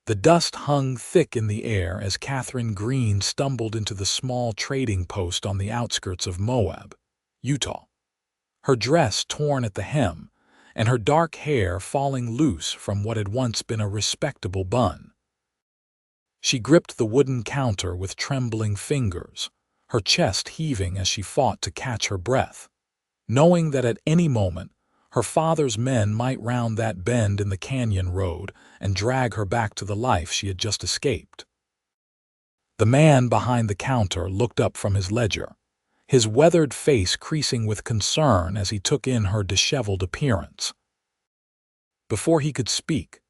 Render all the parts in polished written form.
The dust hung thick in the air as Catherine Greene stumbled into the small trading post on the outskirts of Moab, Utah. Her dress torn at the hem, and her dark hair falling loose from what had once been a respectable bun. She gripped the wooden counter with trembling fingers, her chest heaving as she fought to catch her breath, knowing that at any moment her father's men might round that bend in the canyon road and drag her back to the life she had just escaped. The man behind the counter looked up from his ledger, his weathered face creasing with concern as he took in her disheveled appearance. Before he could speak,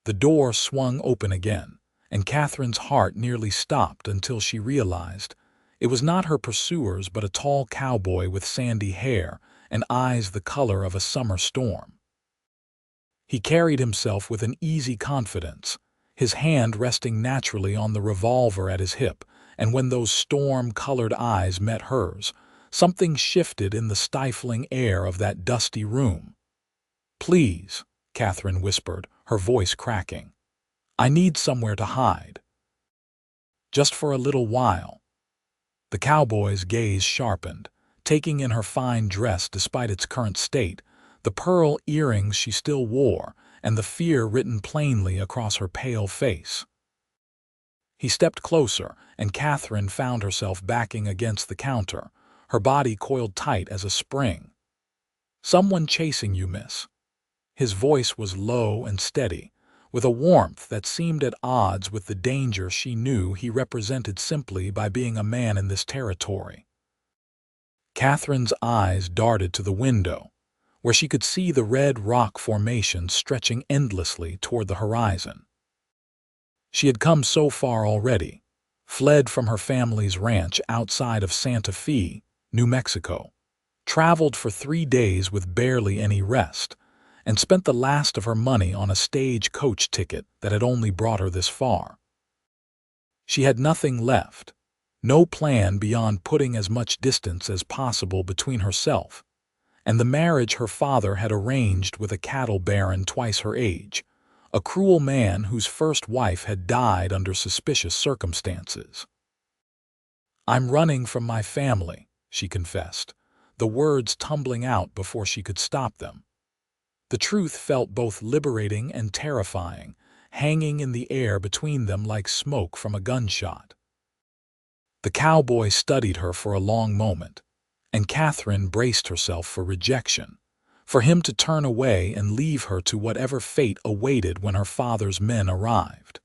the door swung open again, and Catherine's heart nearly stopped until she realized it was not her pursuers but a tall cowboy with sandy hair and eyes the color of a summer storm. He carried himself with an easy confidence, his hand resting naturally on the revolver at his hip, and when those storm-colored eyes met hers, something shifted in the stifling air of that dusty room. "Please," Catherine whispered, her voice cracking. "I need somewhere to hide. Just for a little while." The cowboy's gaze sharpened, taking in her fine dress despite its current state, the pearl earrings she still wore, and the fear written plainly across her pale face. He stepped closer, and Catherine found herself backing against the counter, her body coiled tight as a spring. "Someone chasing you, miss." His voice was low and steady, with a warmth that seemed at odds with the danger she knew he represented simply by being a man in this territory. Catherine's eyes darted to the window, where she could see the red rock formation stretching endlessly toward the horizon. She had come so far already, fled from her family's ranch outside of Santa Fe, New Mexico, traveled for 3 days with barely any rest, and spent the last of her money on a stage coach ticket that had only brought her this far. She had nothing left, no plan beyond putting as much distance as possible between herself and the marriage her father had arranged with a cattle baron twice her age, a cruel man whose first wife had died under suspicious circumstances. "I'm running from my family," she confessed, the words tumbling out before she could stop them. The truth felt both liberating and terrifying, hanging in the air between them like smoke from a gunshot. The cowboy studied her for a long moment, and Catherine braced herself for rejection, for him to turn away and leave her to whatever fate awaited when her father's men arrived.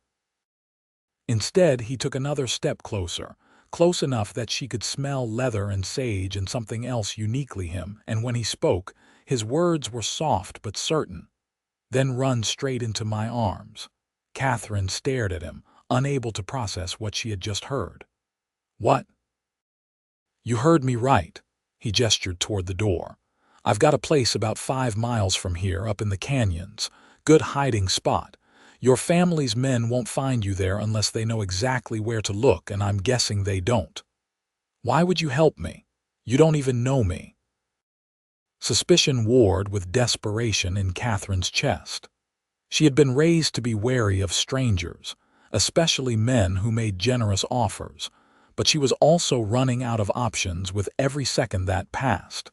Instead, he took another step closer, close enough that she could smell leather and sage and something else uniquely him, and when he spoke, his words were soft but certain. "Then run straight into my arms." Catherine stared at him, unable to process what she had just heard. "What?" "You heard me right." He gestured toward the door. "I've got a place about 5 miles from here up in the canyons. Good hiding spot. Your family's men won't find you there unless they know exactly where to look, and I'm guessing they don't. Why would you help me? You don't even know me." Suspicion warred with desperation in Catherine's chest. She had been raised to be wary of strangers, especially men who made generous offers, but she was also running out of options with every second that passed.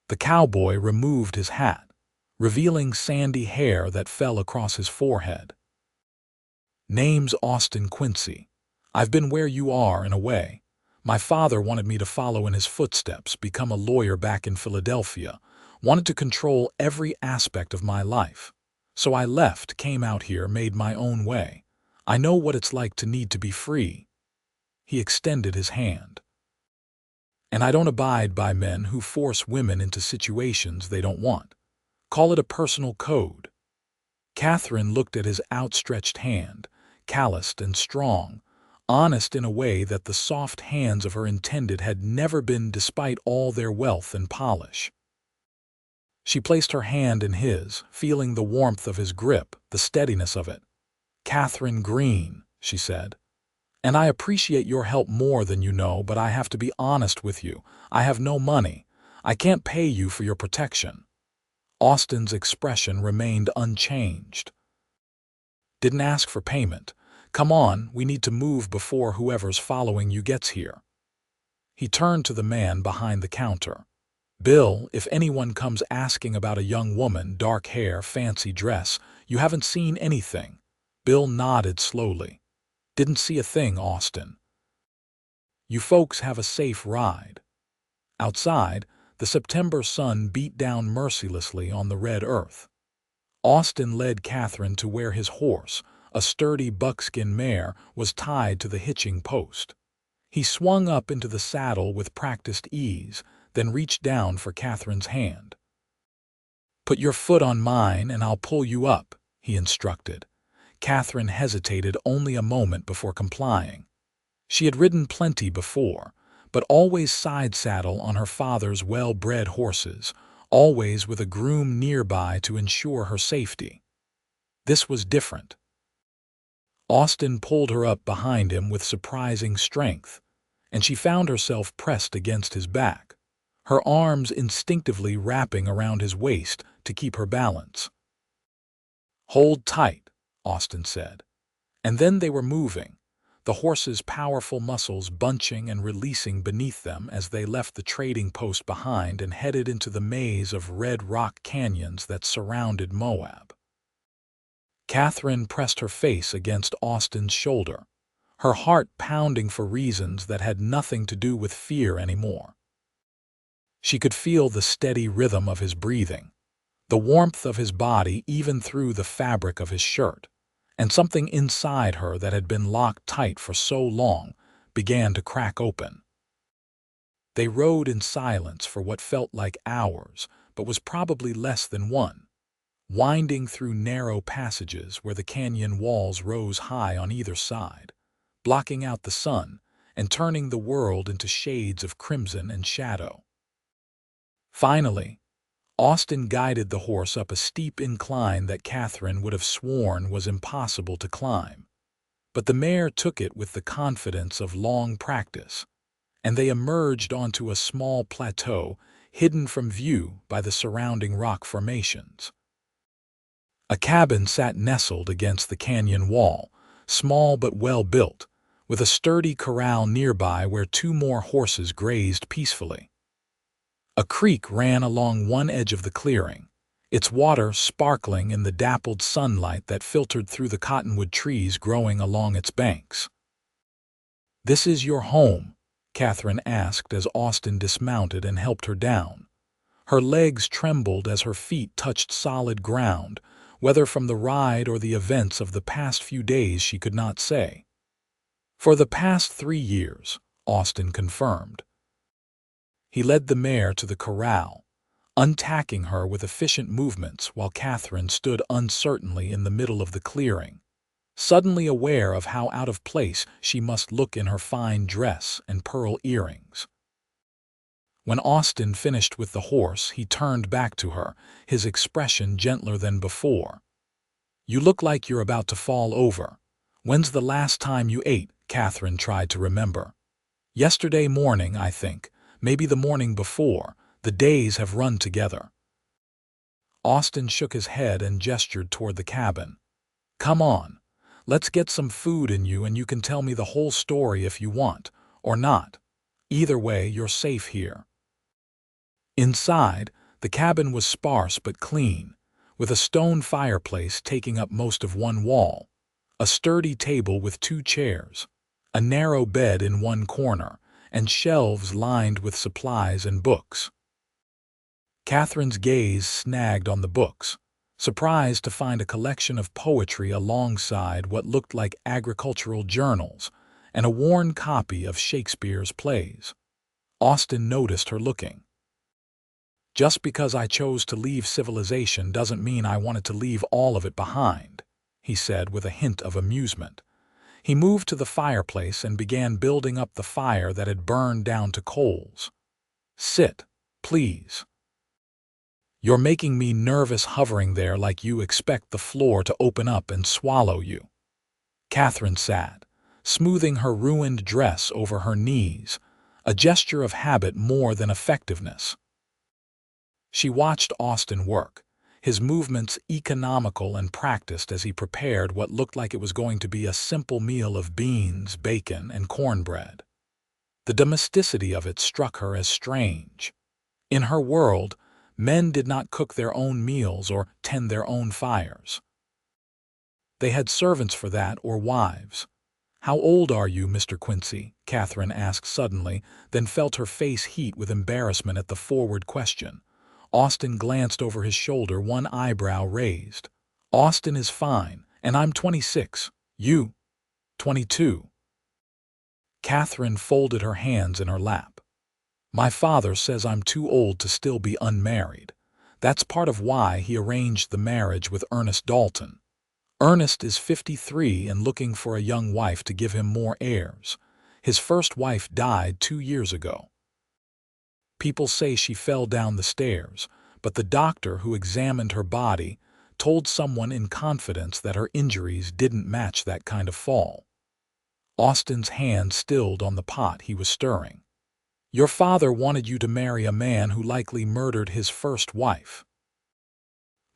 The cowboy removed his hat, revealing sandy hair that fell across his forehead. "Name's Austin Quincy. I've been where you are in a way. My father wanted me to follow in his footsteps, become a lawyer back in Philadelphia, wanted to control every aspect of my life. So I left, came out here, made my own way. I know what it's like to need to be free." He extended his hand. "And I don't abide by men who force women into situations they don't want. Call it a personal code." Catherine looked at his outstretched hand, calloused and strong, honest in a way that the soft hands of her intended had never been despite all their wealth and polish. She placed her hand in his, feeling the warmth of his grip, the steadiness of it. "Catherine Greene," she said. "And I appreciate your help more than you know, but I have to be honest with you. I have no money. I can't pay you for your protection." Austin's expression remained unchanged. Didn't ask for payment. Come on, we need to move before whoever's following you gets here." He turned to the man behind the counter. "Bill, if anyone comes asking about a young woman, dark hair, fancy dress, you haven't seen anything." Bill nodded slowly. "Didn't see a thing, Austin. You folks have a safe ride." Outside, the September sun beat down mercilessly on the red earth. Austin led Catherine to where his horse, a sturdy buckskin mare, was tied to the hitching post. He swung up into the saddle with practiced ease, then reached down for Catherine's hand. "Put your foot on mine and I'll pull you up," he instructed. Catherine hesitated only a moment before complying. She had ridden plenty before, but always side saddle on her father's well-bred horses, always with a groom nearby to ensure her safety. This was different. Austin pulled her up behind him with surprising strength, and she found herself pressed against his back, her arms instinctively wrapping around his waist to keep her balance. "Hold tight," Austin said. And then they were moving, the horse's powerful muscles bunching and releasing beneath them as they left the trading post behind and headed into the maze of red rock canyons that surrounded Moab. Catherine pressed her face against Austin's shoulder, her heart pounding for reasons that had nothing to do with fear anymore. She could feel the steady rhythm of his breathing, the warmth of his body even through the fabric of his shirt, and something inside her that had been locked tight for so long began to crack open. They rode in silence for what felt like hours, but was probably less than one, winding through narrow passages where the canyon walls rose high on either side, blocking out the sun and turning the world into shades of crimson and shadow. Finally, Austin guided the horse up a steep incline that Catherine would have sworn was impossible to climb. But the mare took it with the confidence of long practice, and they emerged onto a small plateau hidden from view by the surrounding rock formations. A cabin sat nestled against the canyon wall, small but well-built, with a sturdy corral nearby where two more horses grazed peacefully. A creek ran along one edge of the clearing, its water sparkling in the dappled sunlight that filtered through the cottonwood trees growing along its banks. "This is your home?" Catherine asked as Austin dismounted and helped her down. Her legs trembled as her feet touched solid ground, whether from the ride or the events of the past few days she could not say. "For the past 3 years," Austin confirmed. He led the mare to the corral, untacking her with efficient movements while Catherine stood uncertainly in the middle of the clearing, suddenly aware of how out of place she must look in her fine dress and pearl earrings. When Austin finished with the horse, he turned back to her, his expression gentler than before. "You look like you're about to fall over. When's the last time you ate?" Catherine tried to remember. "Yesterday morning, I think. Maybe the morning before. The days have run together." Austin shook his head and gestured toward the cabin. "Come on. Let's get some food in you and you can tell me the whole story if you want, or not. Either way, you're safe here." Inside, the cabin was sparse but clean, with a stone fireplace taking up most of one wall, a sturdy table with 2 chairs, a narrow bed in one corner, and shelves lined with supplies and books. Catherine's gaze snagged on the books, surprised to find a collection of poetry alongside what looked like agricultural journals and a worn copy of Shakespeare's plays. Austin noticed her looking. "Just because I chose to leave civilization doesn't mean I wanted to leave all of it behind," he said with a hint of amusement. He moved to the fireplace and began building up the fire that had burned down to coals. "Sit, please. You're making me nervous hovering there like you expect the floor to open up and swallow you." Catherine sat, smoothing her ruined dress over her knees, a gesture of habit more than effectiveness. She watched Austin work, his movements economical and practiced as he prepared what looked like it was going to be a simple meal of beans, bacon, and cornbread. The domesticity of it struck her as strange. In her world, men did not cook their own meals or tend their own fires. They had servants for that or wives. "How old are you, Mr. Quincy?" Catherine asked suddenly, then felt her face heat with embarrassment at the forward question. Austin glanced over his shoulder, one eyebrow raised. "Austin is fine, and I'm 26. You?" "22." Catherine folded her hands in her lap. "My father says I'm too old to still be unmarried. That's part of why he arranged the marriage with Ernest Dalton. Ernest is 53 and looking for a young wife to give him more heirs. His first wife died 2 years ago. People say she fell down the stairs, but the doctor who examined her body told someone in confidence that her injuries didn't match that kind of fall." Austin's hand stilled on the pot he was stirring. "Your father wanted you to marry a man who likely murdered his first wife."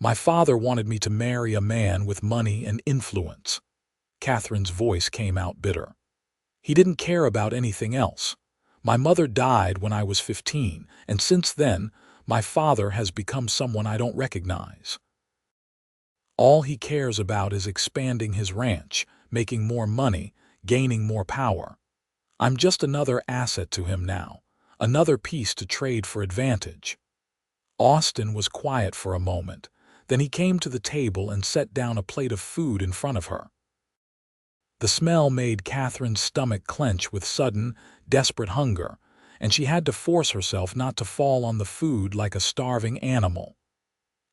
"My father wanted me to marry a man with money and influence." Catherine's voice came out bitter. "He didn't care about anything else. My mother died when I was 15, and since then, my father has become someone I don't recognize. All he cares about is expanding his ranch, making more money, gaining more power. I'm just another asset to him now, another piece to trade for advantage." Austin was quiet for a moment. Then he came to the table and set down a plate of food in front of her. The smell made Catherine's stomach clench with sudden, desperate hunger, and she had to force herself not to fall on the food like a starving animal.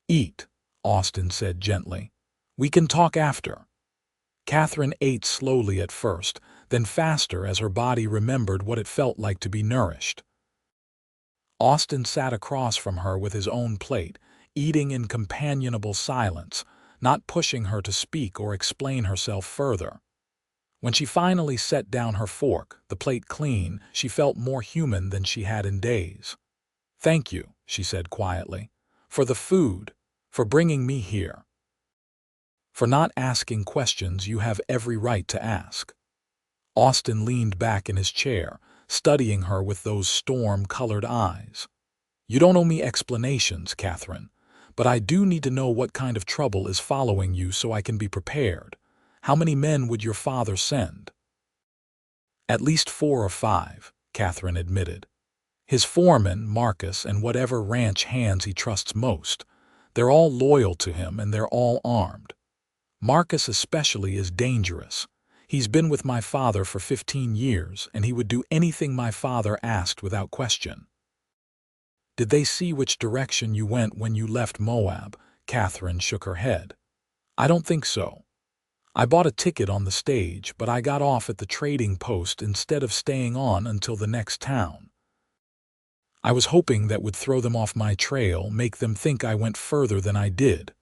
"Eat," Austin said gently. "We can talk after." Catherine ate slowly at first, then faster as her body remembered what it felt like to be nourished. Austin sat across from her with his own plate, eating in companionable silence, not pushing her to speak or explain herself further. When she finally set down her fork, the plate clean, she felt more human than she had in days. "Thank you," she said quietly, "for the food, for bringing me here. For not asking questions you have every right to ask." Austin leaned back in his chair, studying her with those storm-colored eyes. "You don't owe me explanations, Catherine, but I do need to know what kind of trouble is following you so I can be prepared. How many men would your father send?" "At least 4 or 5, Catherine admitted. "His foreman, Marcus, and whatever ranch hands he trusts most. They're all loyal to him and they're all armed. Marcus especially is dangerous. He's been with my father for 15 years, and he would do anything my father asked without question." "Did they see which direction you went when you left Moab?" Catherine shook her head. "I don't think so. I bought a ticket on the stage, but I got off at the trading post instead of staying on until the next town. I was hoping that would throw them off my trail, make them think I went further than I did."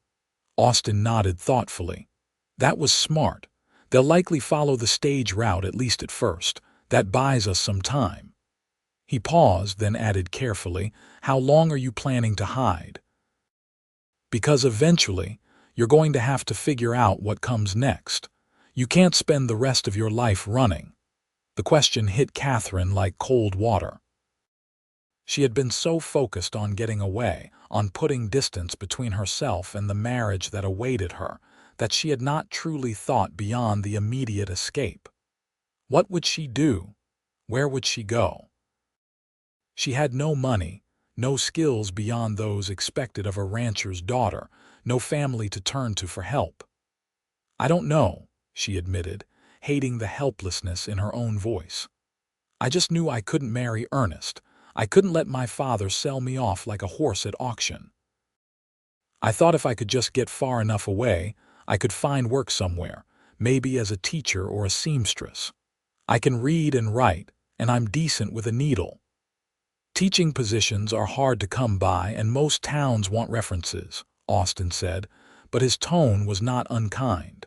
Austin nodded thoughtfully. "That was smart. They'll likely follow the stage route at least at first. That buys us some time." He paused, then added carefully, "How long are you planning to hide? Because eventually, you're going to have to figure out what comes next. You can't spend the rest of your life running." The question hit Catherine like cold water. She had been so focused on getting away, on putting distance between herself and the marriage that awaited her, that she had not truly thought beyond the immediate escape. What would she do? Where would she go? She had no money, no skills beyond those expected of a rancher's daughter, no family to turn to for help. "I don't know," she admitted, hating the helplessness in her own voice. "I just knew I couldn't marry Ernest. I couldn't let my father sell me off like a horse at auction. I thought if I could just get far enough away, I could find work somewhere, maybe as a teacher or a seamstress. I can read and write, and I'm decent with a needle. Teaching positions are hard to come by and most towns want references," Austin said, but his tone was not unkind.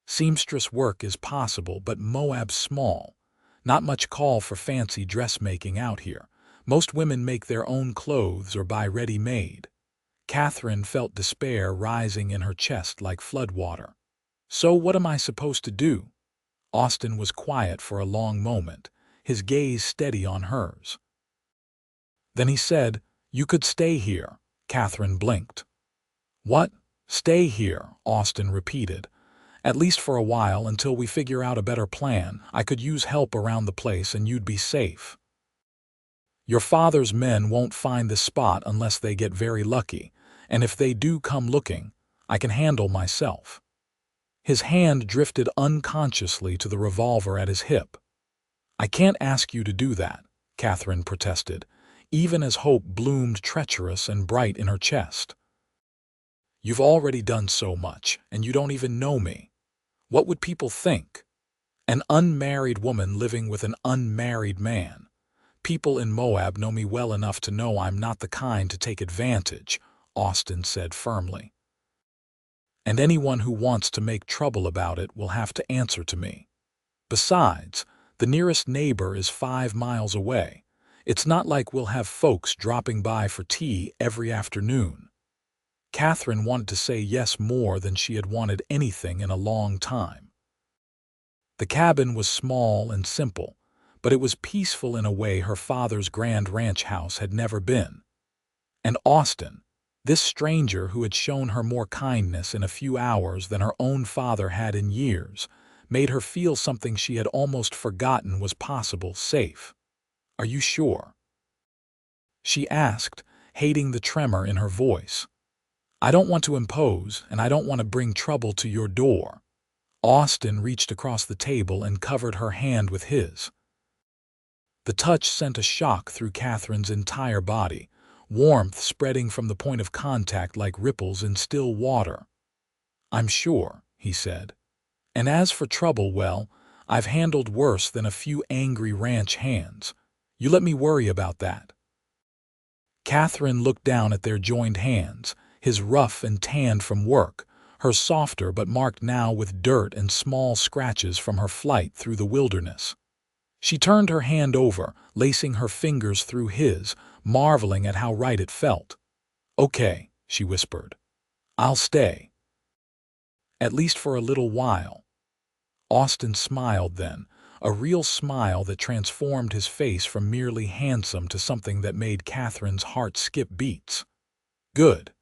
"Seamstress work is possible, but Moab's small. Not much call for fancy dressmaking out here. Most women make their own clothes or buy ready-made." Catherine felt despair rising in her chest like floodwater. "So what am I supposed to do?" Austin was quiet for a long moment, his gaze steady on hers. Then he said, "You could stay here." Catherine blinked. "What? Stay here?" Austin repeated. "At least for a while, until we figure out a better plan. I could use help around the place and you'd be safe. Your father's men won't find this spot unless they get very lucky, and if they do come looking, I can handle myself." His hand drifted unconsciously to the revolver at his hip. "I can't ask you to do that," Catherine protested, even as hope bloomed treacherous and bright in her chest. "You've already done so much, and you don't even know me. What would people think? An unmarried woman living with an unmarried man. People in Moab know me well enough to know I'm not the kind to take advantage," Austin said firmly. "And anyone who wants to make trouble about it will have to answer to me. Besides, the nearest neighbor is 5 miles away. It's not like we'll have folks dropping by for tea every afternoon." Catherine wanted to say yes more than she had wanted anything in a long time. The cabin was small and simple, but it was peaceful in a way her father's grand ranch house had never been. And Austin, this stranger who had shown her more kindness in a few hours than her own father had in years, made her feel something she had almost forgotten was possible: safe. "Are you sure?" she asked, hating the tremor in her voice. "I don't want to impose, and I don't want to bring trouble to your door." Austin reached across the table and covered her hand with his. The touch sent a shock through Catherine's entire body, warmth spreading from the point of contact like ripples in still water. "I'm sure," he said. "And as for trouble, well, I've handled worse than a few angry ranch hands. You let me worry about that." Catherine looked down at their joined hands, his rough and tanned from work, hers softer but marked now with dirt and small scratches from her flight through the wilderness. She turned her hand over, lacing her fingers through his, marveling at how right it felt. "Okay," she whispered. "I'll stay. At least for a little while." Austin smiled then, a real smile that transformed his face from merely handsome to something that made Catherine's heart skip beats. "Good.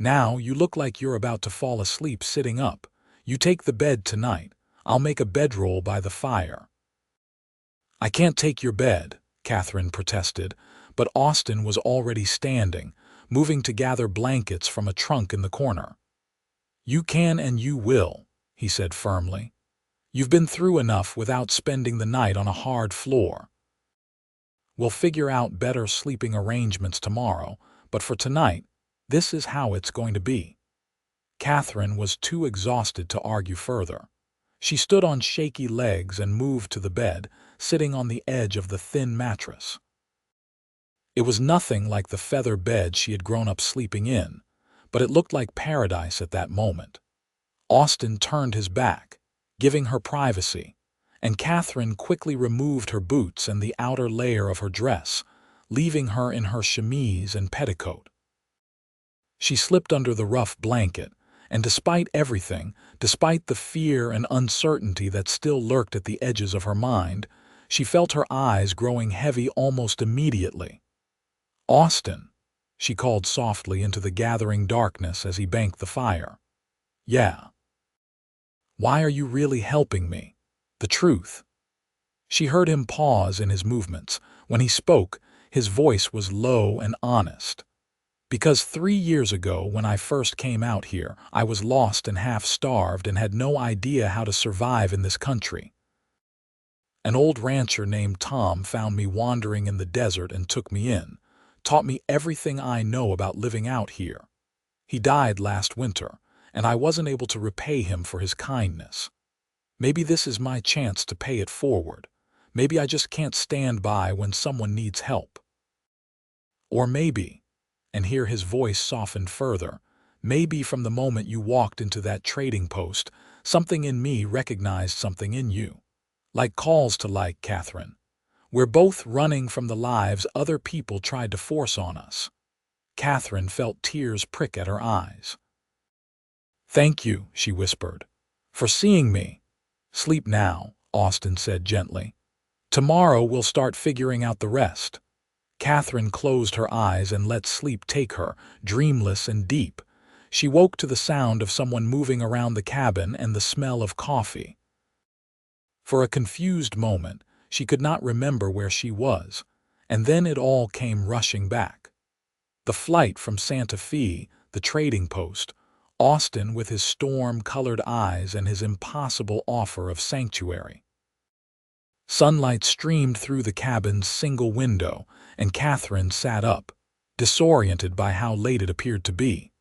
Now you look like you're about to fall asleep sitting up. You take the bed tonight. I'll make a bedroll by the fire." "I can't take your bed," Catherine protested, but Austin was already standing, moving to gather blankets from a trunk in the corner. "You can and you will," he said firmly. "You've been through enough without spending the night on a hard floor. We'll figure out better sleeping arrangements tomorrow, but for tonight, this is how it's going to be." Catherine was too exhausted to argue further. She stood on shaky legs and moved to the bed, sitting on the edge of the thin mattress. It was nothing like the feather bed she had grown up sleeping in, but it looked like paradise at that moment. Austin turned his back, giving her privacy, and Catherine quickly removed her boots and the outer layer of her dress, leaving her in her chemise and petticoat. She slipped under the rough blanket, and despite everything, despite the fear and uncertainty that still lurked at the edges of her mind, she felt her eyes growing heavy almost immediately. "Austin," she called softly into the gathering darkness as he banked the fire. "Yeah." "Why are you really helping me? The truth." She heard him pause in his movements. When he spoke, his voice was low and honest. "Because 3 years ago, when I first came out here, I was lost and half-starved and had no idea how to survive in this country. An old rancher named Tom found me wandering in the desert and took me in, taught me everything I know about living out here. He died last winter, and I wasn't able to repay him for his kindness. Maybe this is my chance to pay it forward. Maybe I just can't stand by when someone needs help. Or maybe," and here his voice softened further, "maybe from the moment you walked into that trading post, something in me recognized something in you. Like calls to like, Catherine. We're both running from the lives other people tried to force on us. Catherine felt tears prick at her eyes. "Thank you," she whispered, "for seeing me." "Sleep now," Austin said gently. "Tomorrow we'll start figuring out the rest." Catherine closed her eyes and let sleep take her, dreamless and deep. She woke to the sound of someone moving around the cabin and the smell of coffee. For a confused moment, she could not remember where she was, and then it all came rushing back. The flight from Santa Fe, the trading post, Austin with his storm-colored eyes and his impossible offer of sanctuary. Sunlight streamed through the cabin's single window, and Catherine sat up, disoriented by how late it appeared to be.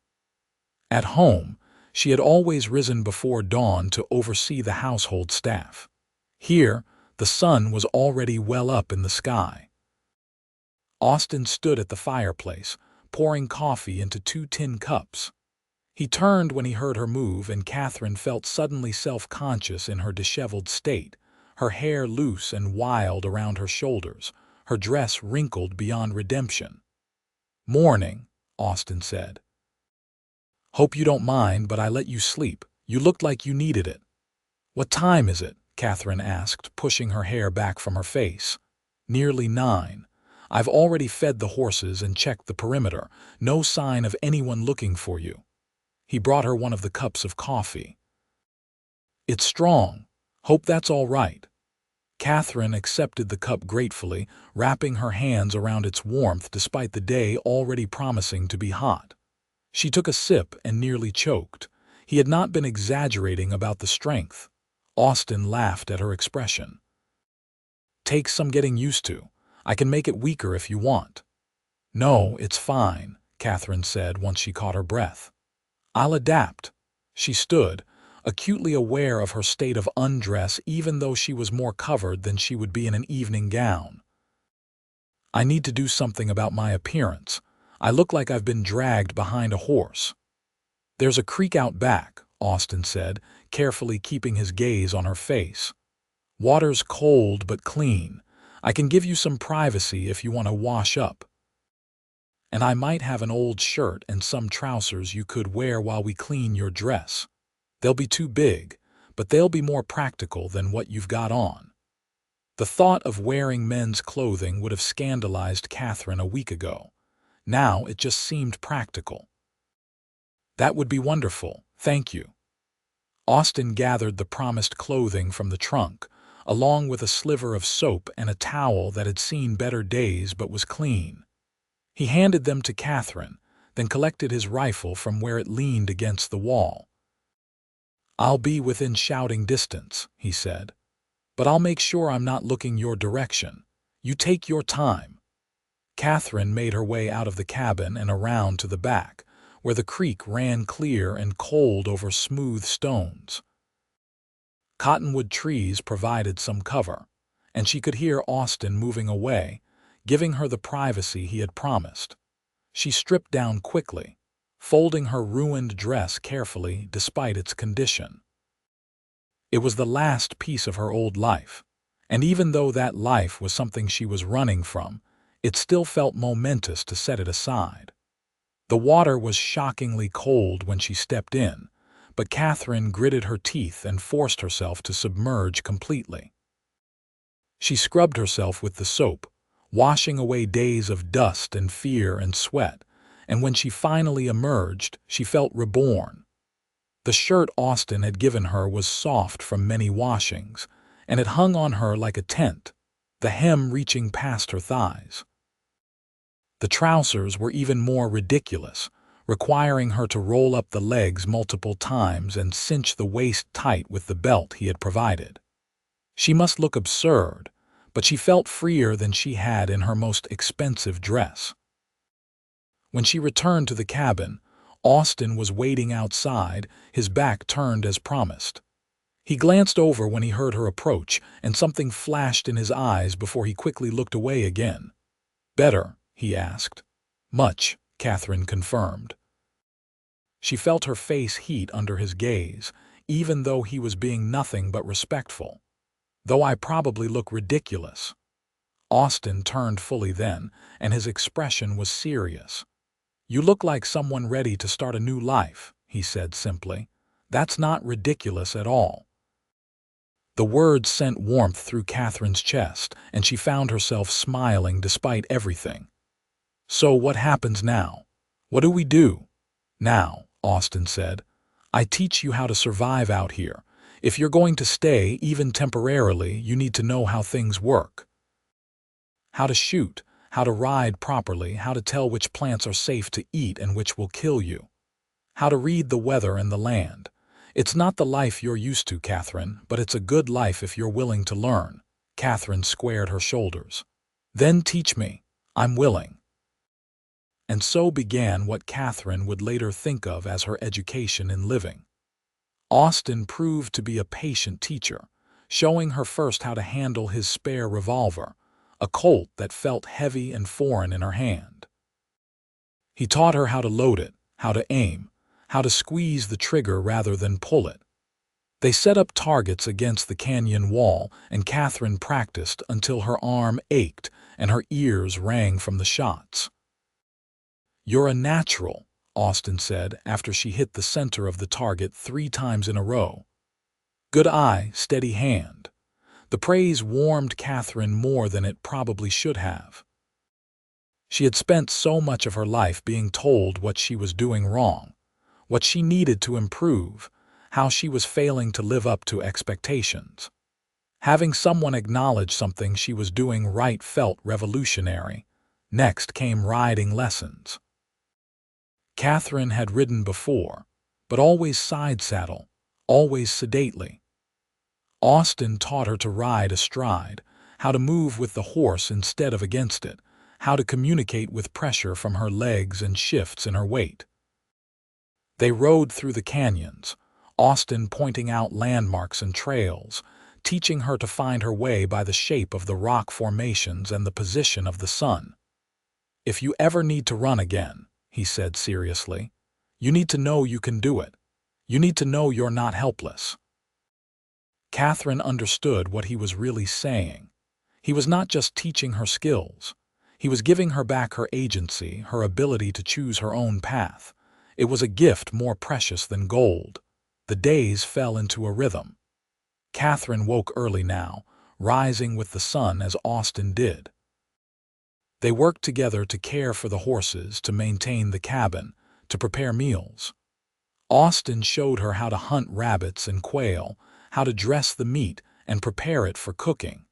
At home, she had always risen before dawn to oversee the household staff. Here, the sun was already well up in the sky. Austin stood at the fireplace, pouring coffee into 2 tin cups. He turned when he heard her move, and Catherine felt suddenly self-conscious in her disheveled state, her hair loose and wild around her shoulders, her dress wrinkled beyond redemption. "Morning," Austin said. "Hope you don't mind, but I let you sleep. You looked like you needed it." "What time is it?" Catherine asked, pushing her hair back from her face. "Nearly 9. I've already fed the horses and checked the perimeter. No sign of anyone looking for you." He brought her one of the cups of coffee. "It's strong. Hope that's all right." Catherine accepted the cup gratefully, wrapping her hands around its warmth despite the day already promising to be hot. She took a sip and nearly choked. He had not been exaggerating about the strength. Austin laughed at her expression. "Takes some getting used to. I can make it weaker if you want." "No, it's fine," Catherine said once she caught her breath. "I'll adapt." She stood, acutely aware of her state of undress even though she was more covered than she would be in an evening gown. "I need to do something about my appearance. I look like I've been dragged behind a horse." "There's a creek out back," Austin said, carefully keeping his gaze on her face. "Water's cold but clean. I can give you some privacy if you want to wash up. And I might have an old shirt and some trousers you could wear while we clean your dress. They'll be too big, but they'll be more practical than what you've got on." The thought of wearing men's clothing would have scandalized Catherine a week ago. Now it just seemed practical. "That would be wonderful, thank you." Austin gathered the promised clothing from the trunk, along with a sliver of soap and a towel that had seen better days but was clean. He handed them to Catherine, then collected his rifle from where it leaned against the wall. "I'll be within shouting distance," he said, "but I'll make sure I'm not looking your direction. You take your time." Catherine made her way out of the cabin and around to the back, where the creek ran clear and cold over smooth stones. Cottonwood trees provided some cover, and she could hear Austin moving away, giving her the privacy he had promised. She stripped down quickly, folding her ruined dress carefully despite its condition. It was the last piece of her old life, and even though that life was something she was running from, it still felt momentous to set it aside. The water was shockingly cold when she stepped in, but Catherine gritted her teeth and forced herself to submerge completely. She scrubbed herself with the soap, washing away days of dust and fear and sweat, and when she finally emerged, she felt reborn. The shirt Austin had given her was soft from many washings, and it hung on her like a tent, the hem reaching past her thighs. The trousers were even more ridiculous, requiring her to roll up the legs multiple times and cinch the waist tight with the belt he had provided. She must look absurd, but she felt freer than she had in her most expensive dress. When she returned to the cabin, Austin was waiting outside, his back turned as promised. He glanced over when he heard her approach, and something flashed in his eyes before he quickly looked away again. "Better?" he asked. "Much," Catherine confirmed. She felt her face heat under his gaze, even though he was being nothing but respectful. "Though I probably look ridiculous." Austin turned fully then, and his expression was serious. "You look like someone ready to start a new life," he said simply. "That's not ridiculous at all." The words sent warmth through Catherine's chest, and she found herself smiling despite everything. "So what happens now? What do we do?" "Now," Austin said, "I teach you how to survive out here. If you're going to stay, even temporarily, you need to know how things work. How to shoot, how to ride properly, how to tell which plants are safe to eat and which will kill you. How to read the weather and the land. It's not the life you're used to, Catherine, but it's a good life if you're willing to learn." Catherine squared her shoulders. "Then teach me. I'm willing." And so began what Catherine would later think of as her education in living. Austin proved to be a patient teacher, showing her first how to handle his spare revolver, a Colt that felt heavy and foreign in her hand. He taught her how to load it, how to aim, how to squeeze the trigger rather than pull it. They set up targets against the canyon wall, and Catherine practiced until her arm ached and her ears rang from the shots. "You're a natural," Austin said after she hit the center of the target 3 times in a row. "Good eye, steady hand." The praise warmed Catherine more than it probably should have. She had spent so much of her life being told what she was doing wrong, what she needed to improve, how she was failing to live up to expectations. Having someone acknowledge something she was doing right felt revolutionary. Next came riding lessons. Catherine had ridden before, but always side saddle, always sedately. Austin taught her to ride astride, how to move with the horse instead of against it, how to communicate with pressure from her legs and shifts in her weight. They rode through the canyons, Austin pointing out landmarks and trails, teaching her to find her way by the shape of the rock formations and the position of the sun. "If you ever need to run again," he said seriously, "you need to know you can do it. You need to know you're not helpless." Catherine understood what he was really saying. He was not just teaching her skills. He was giving her back her agency, her ability to choose her own path. It was a gift more precious than gold. The days fell into a rhythm. Catherine woke early now, rising with the sun as Austin did. They worked together to care for the horses, to maintain the cabin, to prepare meals. Austin showed her how to hunt rabbits and quail, how to dress the meat and prepare it for cooking.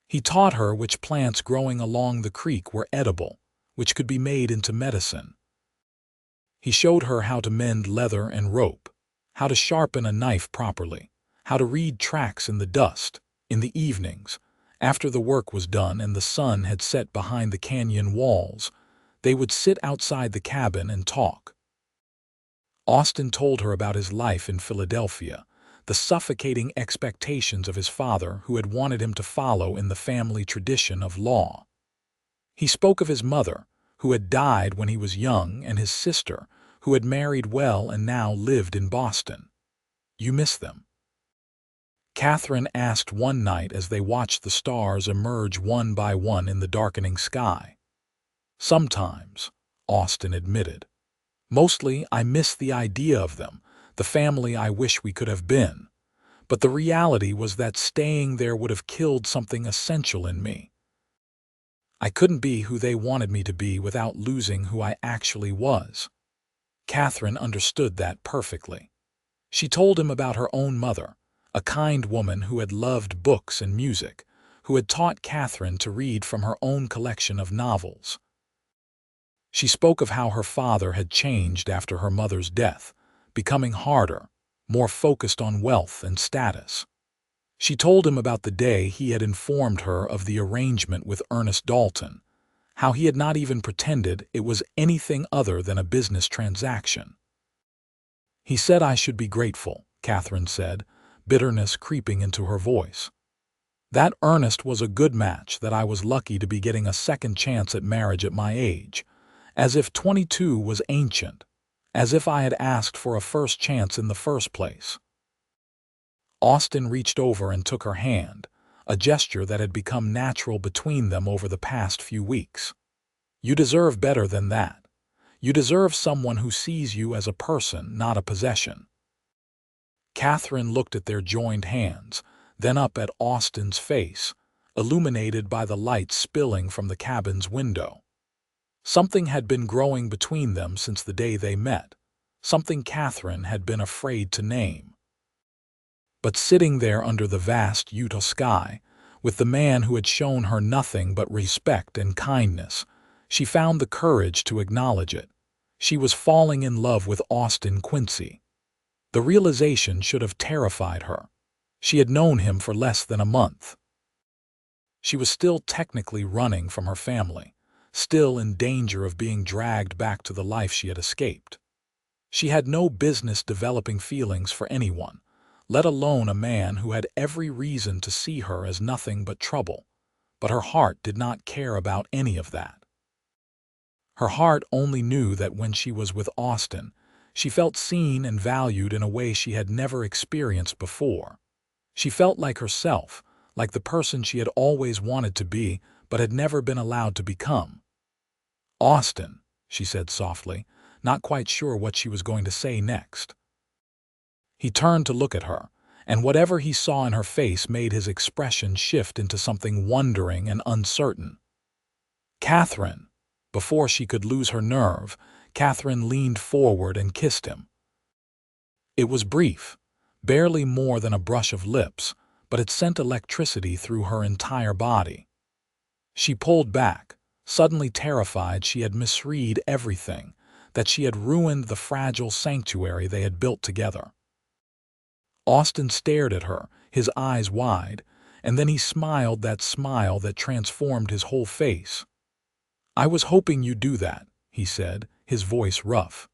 He taught her which plants growing along the creek were edible, which could be made into medicine. He showed her how to mend leather and rope, how to sharpen a knife properly, how to read tracks in the dust. In the evenings, after the work was done and the sun had set behind the canyon walls, they would sit outside the cabin and talk. Austin told her about his life in Philadelphia, the suffocating expectations of his father who had wanted him to follow in the family tradition of law. He spoke of his mother, who had died when he was young, and his sister, who had married well and now lived in Boston. "You miss them?" Catherine asked one night as they watched the stars emerge one by one in the darkening sky. "Sometimes," Austin admitted. "Mostly I miss the idea of them, the family I wish we could have been. But the reality was that staying there would have killed something essential in me. I couldn't be who they wanted me to be without losing who I actually was." Catherine understood that perfectly. She told him about her own mother, a kind woman who had loved books and music, who had taught Catherine to read from her own collection of novels. She spoke of how her father had changed after her mother's death, becoming harder, more focused on wealth and status. She told him about the day he had informed her of the arrangement with Ernest Dalton, how he had not even pretended it was anything other than a business transaction. "He said I should be grateful," Catherine said, bitterness creeping into her voice. "That Ernest was a good match, that I was lucky to be getting a second chance at marriage at my age, as if 22 was ancient, as if I had asked for a first chance in the first place." Austin reached over and took her hand, a gesture that had become natural between them over the past few weeks. "You deserve better than that. You deserve someone who sees you as a person, not a possession." Catherine looked at their joined hands, then up at Austin's face, illuminated by the light spilling from the cabin's window. Something had been growing between them since the day they met, something Catherine had been afraid to name. But sitting there under the vast Utah sky, with the man who had shown her nothing but respect and kindness, she found the courage to acknowledge it. She was falling in love with Austin Quincy. The realization should have terrified her. She had known him for less than a month. She was still technically running from her family, still in danger of being dragged back to the life she had escaped. She had no business developing feelings for anyone, let alone a man who had every reason to see her as nothing but trouble. But her heart did not care about any of that. Her heart only knew that when she was with Austin, she felt seen and valued in a way she had never experienced before. She felt like herself, like the person she had always wanted to be but had never been allowed to become. "Austin," she said softly, not quite sure what she was going to say next. He turned to look at her, and whatever he saw in her face made his expression shift into something wondering and uncertain. "Catherine." Before she could lose her nerve, Catherine leaned forward and kissed him. It was brief, barely more than a brush of lips, but it sent electricity through her entire body. She pulled back, suddenly terrified she had misread everything, that she had ruined the fragile sanctuary they had built together. Austin stared at her, his eyes wide, and then he smiled that smile that transformed his whole face. "I was hoping you'd do that," he said, his voice rough.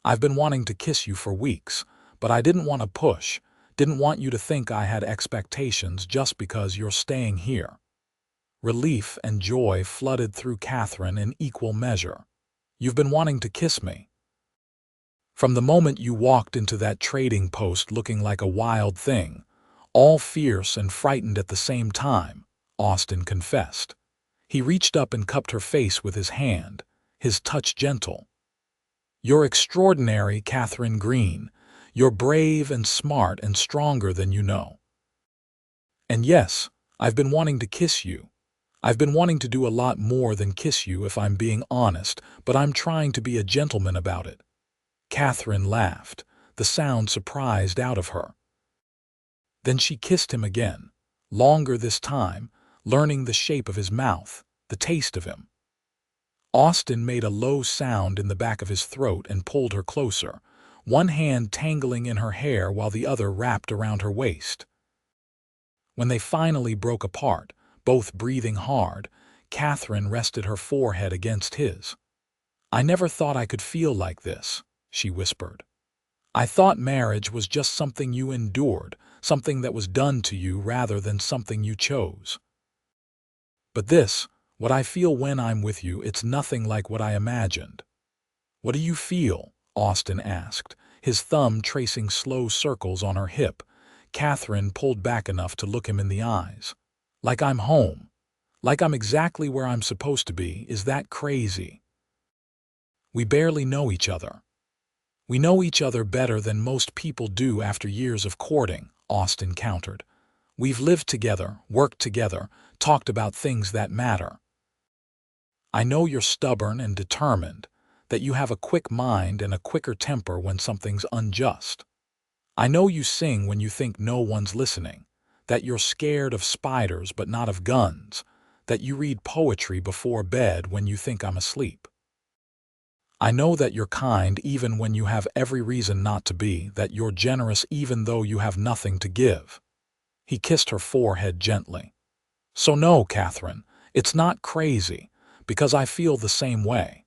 "I've been wanting to kiss you for weeks, but I didn't want to push, didn't want you to think I had expectations just because you're staying here." Relief and joy flooded through Catherine in equal measure. "You've been wanting to kiss me." "From the moment you walked into that trading post looking like a wild thing, all fierce and frightened at the same time," Austin confessed. He reached up and cupped her face with his hand, his touch gentle. "You're extraordinary, Catherine Greene. You're brave and smart and stronger than you know. And yes, I've been wanting to kiss you. I've been wanting to do a lot more than kiss you if I'm being honest, but I'm trying to be a gentleman about it." Catherine laughed, the sound surprised out of her. Then she kissed him again, longer this time, learning the shape of his mouth, the taste of him. Austin made a low sound in the back of his throat and pulled her closer, one hand tangling in her hair while the other wrapped around her waist. When they finally broke apart, both breathing hard, Catherine rested her forehead against his. "I never thought I could feel like this," she whispered. "I thought marriage was just something you endured, something that was done to you rather than something you chose. But this, what I feel when I'm with you, it's nothing like what I imagined." "What do you feel?" Austin asked, his thumb tracing slow circles on her hip. Catherine pulled back enough to look him in the eyes. "Like I'm home. Like I'm exactly where I'm supposed to be. Is that crazy?" "We barely know each other." "We know each other better than most people do after years of courting," Austin countered. "We've lived together, worked together, talked about things that matter. I know you're stubborn and determined, that you have a quick mind and a quicker temper when something's unjust. I know you sing when you think no one's listening, that you're scared of spiders but not of guns, that you read poetry before bed when you think I'm asleep. I know that you're kind even when you have every reason not to be, that you're generous even though you have nothing to give." He kissed her forehead gently. "So no, Catherine, it's not crazy, because I feel the same way."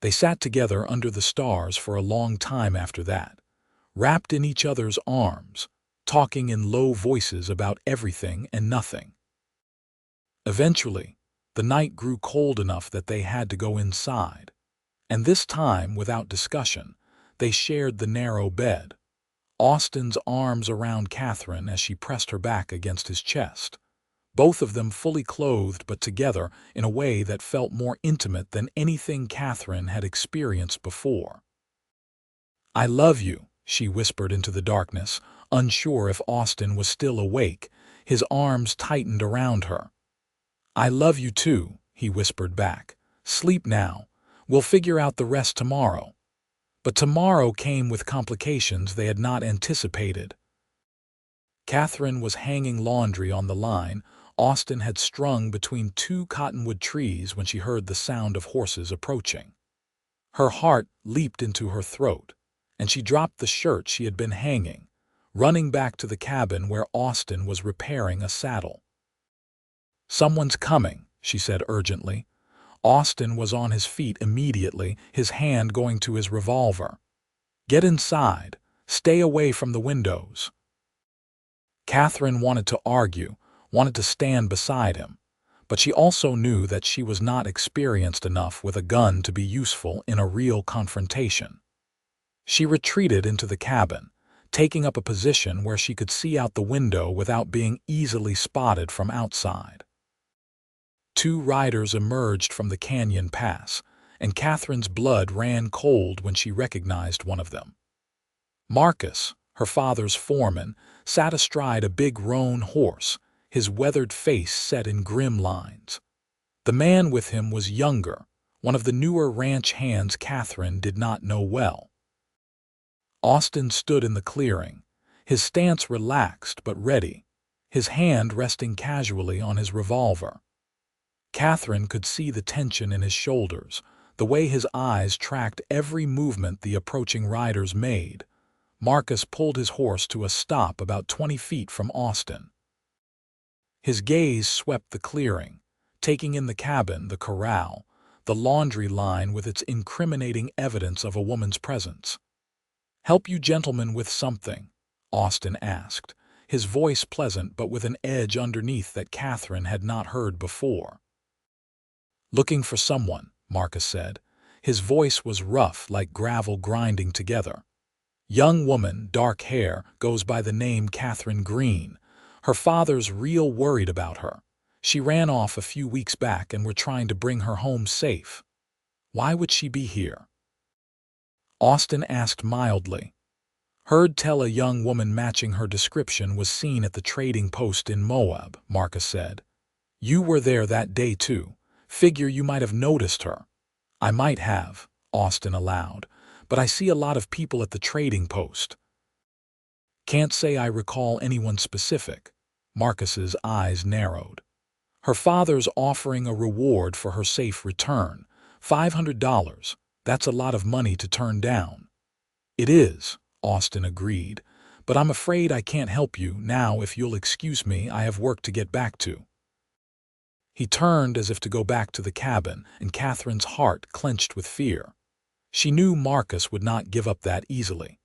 They sat together under the stars for a long time after that, wrapped in each other's arms, talking in low voices about everything and nothing. Eventually, the night grew cold enough that they had to go inside, and this time, without discussion, they shared the narrow bed, Austin's arms around Catherine as she pressed her back against his chest, both of them fully clothed but together in a way that felt more intimate than anything Catherine had experienced before. "I love you," she whispered into the darkness, unsure if Austin was still awake. His arms tightened around her. "I love you too," he whispered back. "Sleep now. We'll figure out the rest tomorrow." But tomorrow came with complications they had not anticipated. Catherine was hanging laundry on the line Austin had strung between two cottonwood trees when she heard the sound of horses approaching. Her heart leaped into her throat, and she dropped the shirt she had been hanging, running back to the cabin where Austin was repairing a saddle. "Someone's coming," she said urgently. Austin was on his feet immediately, his hand going to his revolver. "Get inside. Stay away from the windows." Catherine wanted to argue, wanted to stand beside him, but she also knew that she was not experienced enough with a gun to be useful in a real confrontation. She retreated into the cabin, taking up a position where she could see out the window without being easily spotted from outside. Two riders emerged from the canyon pass, and Catherine's blood ran cold when she recognized one of them. Marcus, her father's foreman, sat astride a big roan horse, his weathered face set in grim lines. The man with him was younger, one of the newer ranch hands Catherine did not know well. Austin stood in the clearing, his stance relaxed but ready, his hand resting casually on his revolver. Catherine could see the tension in his shoulders, the way his eyes tracked every movement the approaching riders made. Marcus pulled his horse to a stop about 20 feet from Austin. His gaze swept the clearing, taking in the cabin, the corral, the laundry line with its incriminating evidence of a woman's presence. "Help you gentlemen with something?" Austin asked, his voice pleasant but with an edge underneath that Catherine had not heard before. "Looking for someone," Marcus said. His voice was rough like gravel grinding together. "Young woman, dark hair, goes by the name Catherine Greene. Her father's real worried about her. She ran off a few weeks back and we're trying to bring her home safe." "Why would she be here?" Austin asked mildly. "Heard tell a young woman matching her description was seen at the trading post in Moab," Marcus said. "You were there that day too. Figure you might have noticed her." "I might have," Austin allowed, "but I see a lot of people at the trading post." "Can't say I recall anyone specific." Marcus's eyes narrowed. "Her father's offering a reward for her safe return, $500. That's a lot of money to turn down." "It is," Austin agreed, "but I'm afraid I can't help you now. If you'll excuse me, I have work to get back to." He turned as if to go back to the cabin, and Catherine's heart clenched with fear. She knew Marcus would not give up that easily.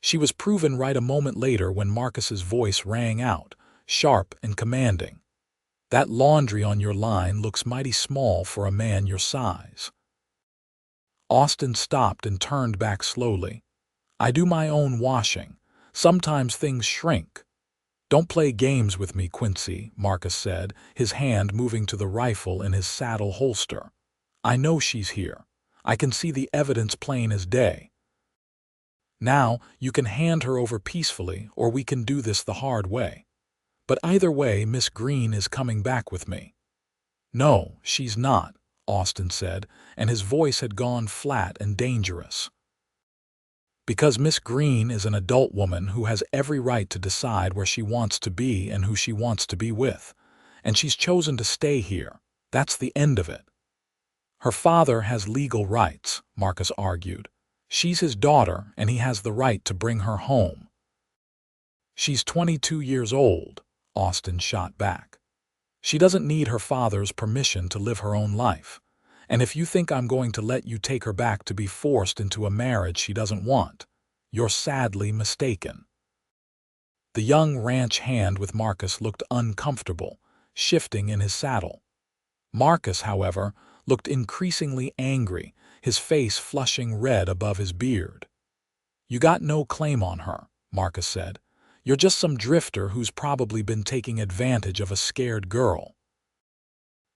She was proven right a moment later when Marcus's voice rang out, sharp and commanding. "That laundry on your line looks mighty small for a man your size." Austin stopped and turned back slowly. "I do my own washing. Sometimes things shrink." "Don't play games with me, Quincy," Marcus said, his hand moving to the rifle in his saddle holster. "I know she's here. I can see the evidence plain as day. Now you can hand her over peacefully, or we can do this the hard way. But either way, Miss Greene is coming back with me." "No, she's not," Austin said, and his voice had gone flat and dangerous. "Because Miss Greene is an adult woman who has every right to decide where she wants to be and who she wants to be with, and she's chosen to stay here. That's the end of it." "Her father has legal rights," Marcus argued. "She's his daughter, and he has the right to bring her home." "She's 22 years old," Austin shot back. "She doesn't need her father's permission to live her own life. And if you think I'm going to let you take her back to be forced into a marriage she doesn't want, you're sadly mistaken." The young ranch hand with Marcus looked uncomfortable, shifting in his saddle. Marcus, however, looked increasingly angry, his face flushing red above his beard. "You got no claim on her," Marcus said. You're just some drifter who's probably been taking advantage of a scared girl.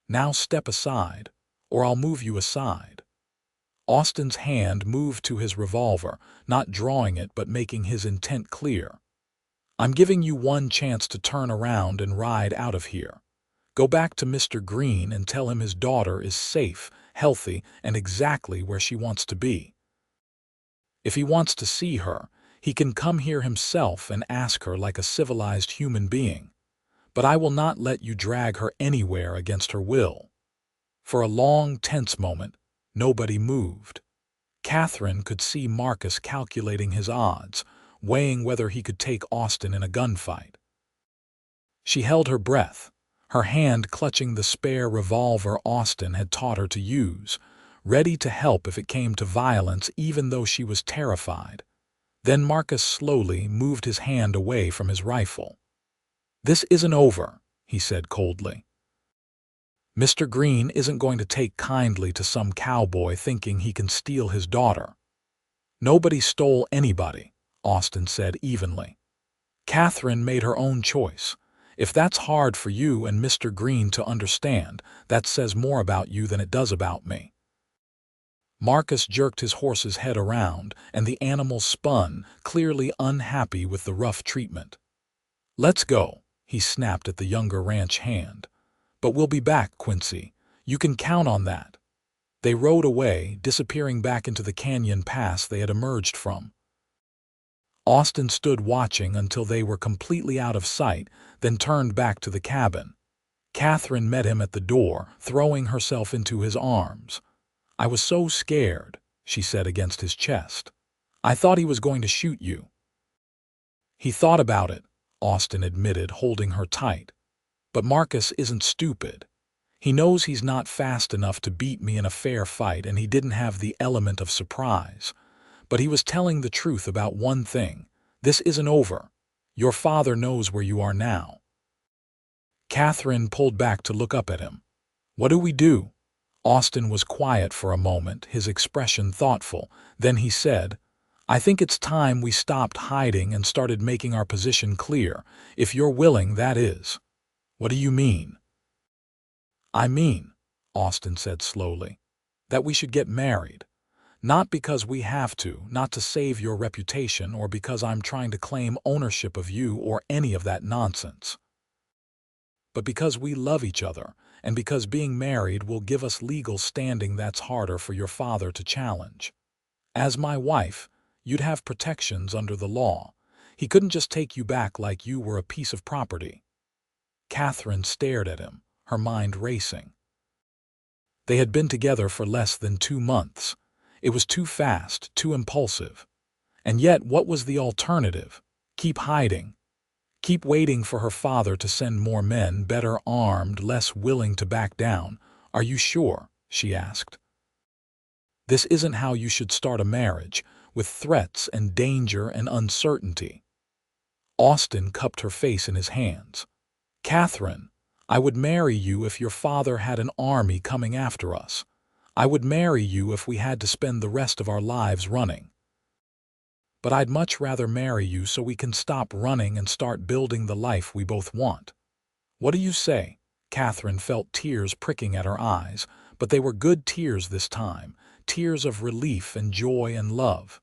Now step aside, or I'll move you aside." Austin's hand moved to his revolver, not drawing it but making his intent clear. "I'm giving you one chance to turn around and ride out of here. Go back to Mr. Greene and tell him his daughter is safe, healthy, and exactly where she wants to be. If he wants to see her, he can come here himself and ask her like a civilized human being. But I will not let you drag her anywhere against her will." For a long, tense moment, nobody moved. Catherine could see Marcus calculating his odds, weighing whether he could take Austin in a gunfight. She held her breath, her hand clutching the spare revolver Austin had taught her to use, ready to help if it came to violence even though she was terrified. Then Marcus slowly moved his hand away from his rifle. "This isn't over," he said coldly. "Mr. Greene isn't going to take kindly to some cowboy thinking he can steal his daughter." "Nobody stole anybody," Austin said evenly. "Catherine made her own choice. If that's hard for you and Mr. Greene to understand, that says more about you than it does about me." Marcus jerked his horse's head around, and the animal spun, clearly unhappy with the rough treatment. "Let's go," he snapped at the younger ranch hand. "But we'll be back, Quincy. You can count on that." They rode away, disappearing back into the canyon pass they had emerged from. Austin stood watching until they were completely out of sight, then turned back to the cabin. Catherine met him at the door, throwing herself into his arms. "I was so scared," she said against his chest. "I thought he was going to shoot you." "He thought about it," Austin admitted, holding her tight. "But Marcus isn't stupid. He knows he's not fast enough to beat me in a fair fight, and he didn't have the element of surprise. But he was telling the truth about one thing. This isn't over. Your father knows where you are now." Catherine pulled back to look up at him. "What do we do?" Austin was quiet for a moment, his expression thoughtful. Then he said, "I think it's time we stopped hiding and started making our position clear. If you're willing, that is." "What do you mean?" "I mean," Austin said slowly, "that we should get married. Not because we have to, not to save your reputation, or because I'm trying to claim ownership of you or any of that nonsense. But because we love each other, and because being married will give us legal standing that's harder for your father to challenge. As my wife, you'd have protections under the law. He couldn't just take you back like you were a piece of property." Catherine stared at him, her mind racing. They had been together for less than 2 months. It was too fast, too impulsive. And yet, what was the alternative? Keep hiding. Keep waiting for her father to send more men, better armed, less willing to back down. "Are you sure?" she asked. "This isn't how you should start a marriage, with threats and danger and uncertainty." Austin cupped her face in his hands. "Catherine, I would marry you if your father had an army coming after us. I would marry you if we had to spend the rest of our lives running. But I'd much rather marry you so we can stop running and start building the life we both want. What do you say?" Catherine felt tears pricking at her eyes, but they were good tears this time, tears of relief and joy and love.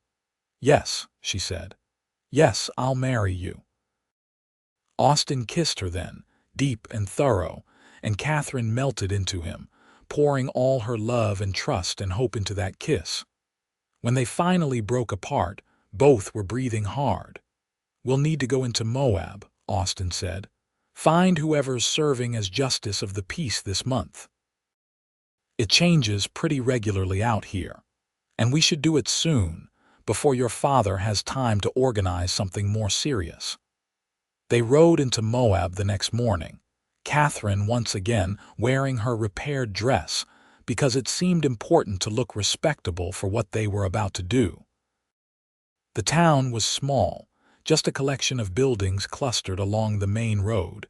"Yes," she said. "Yes, I'll marry you." Austin kissed her then, deep and thorough, and Catherine melted into him, pouring all her love and trust and hope into that kiss. When they finally broke apart, both were breathing hard. "We'll need to go into Moab," Austin said. "Find whoever's serving as justice of the peace this month. It changes pretty regularly out here, and we should do it soon, before your father has time to organize something more serious." They rode into Moab the next morning, Catherine once again wearing her repaired dress, because it seemed important to look respectable for what they were about to do. The town was small, just a collection of buildings clustered along the main road,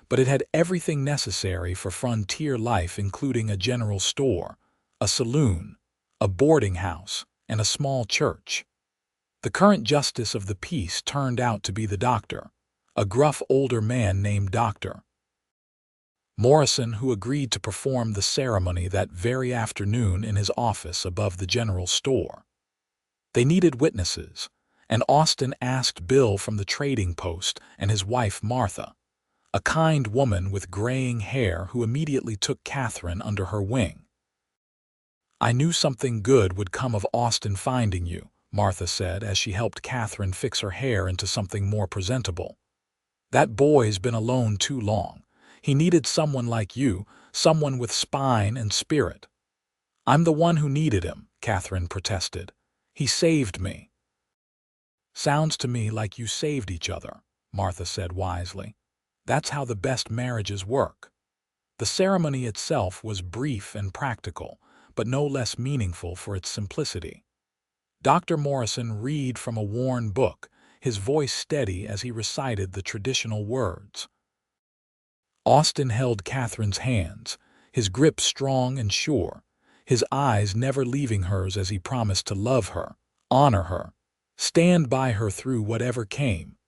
but it had everything necessary for frontier life, including a general store, a saloon, a boarding house, and a small church. The current justice of the peace turned out to be the doctor, a gruff older man named Dr. Morrison, who agreed to perform the ceremony that very afternoon in his office above the general store. They needed witnesses, and Austin asked Bill from the trading post and his wife Martha, a kind woman with graying hair who immediately took Catherine under her wing. "I knew something good would come of Austin finding you," Martha said as she helped Catherine fix her hair into something more presentable. "That boy's been alone too long. He needed someone like you, someone with spine and spirit." "I'm the one who needed him," Catherine protested. "He saved me." "Sounds to me like you saved each other," Martha said wisely. "That's how the best marriages work." The ceremony itself was brief and practical, but no less meaningful for its simplicity. Dr. Morrison read from a worn book, his voice steady as he recited the traditional words. Austin held Catherine's hands, his grip strong and sure, his eyes never leaving hers as he promised to love her, honor her, stand by her through whatever came.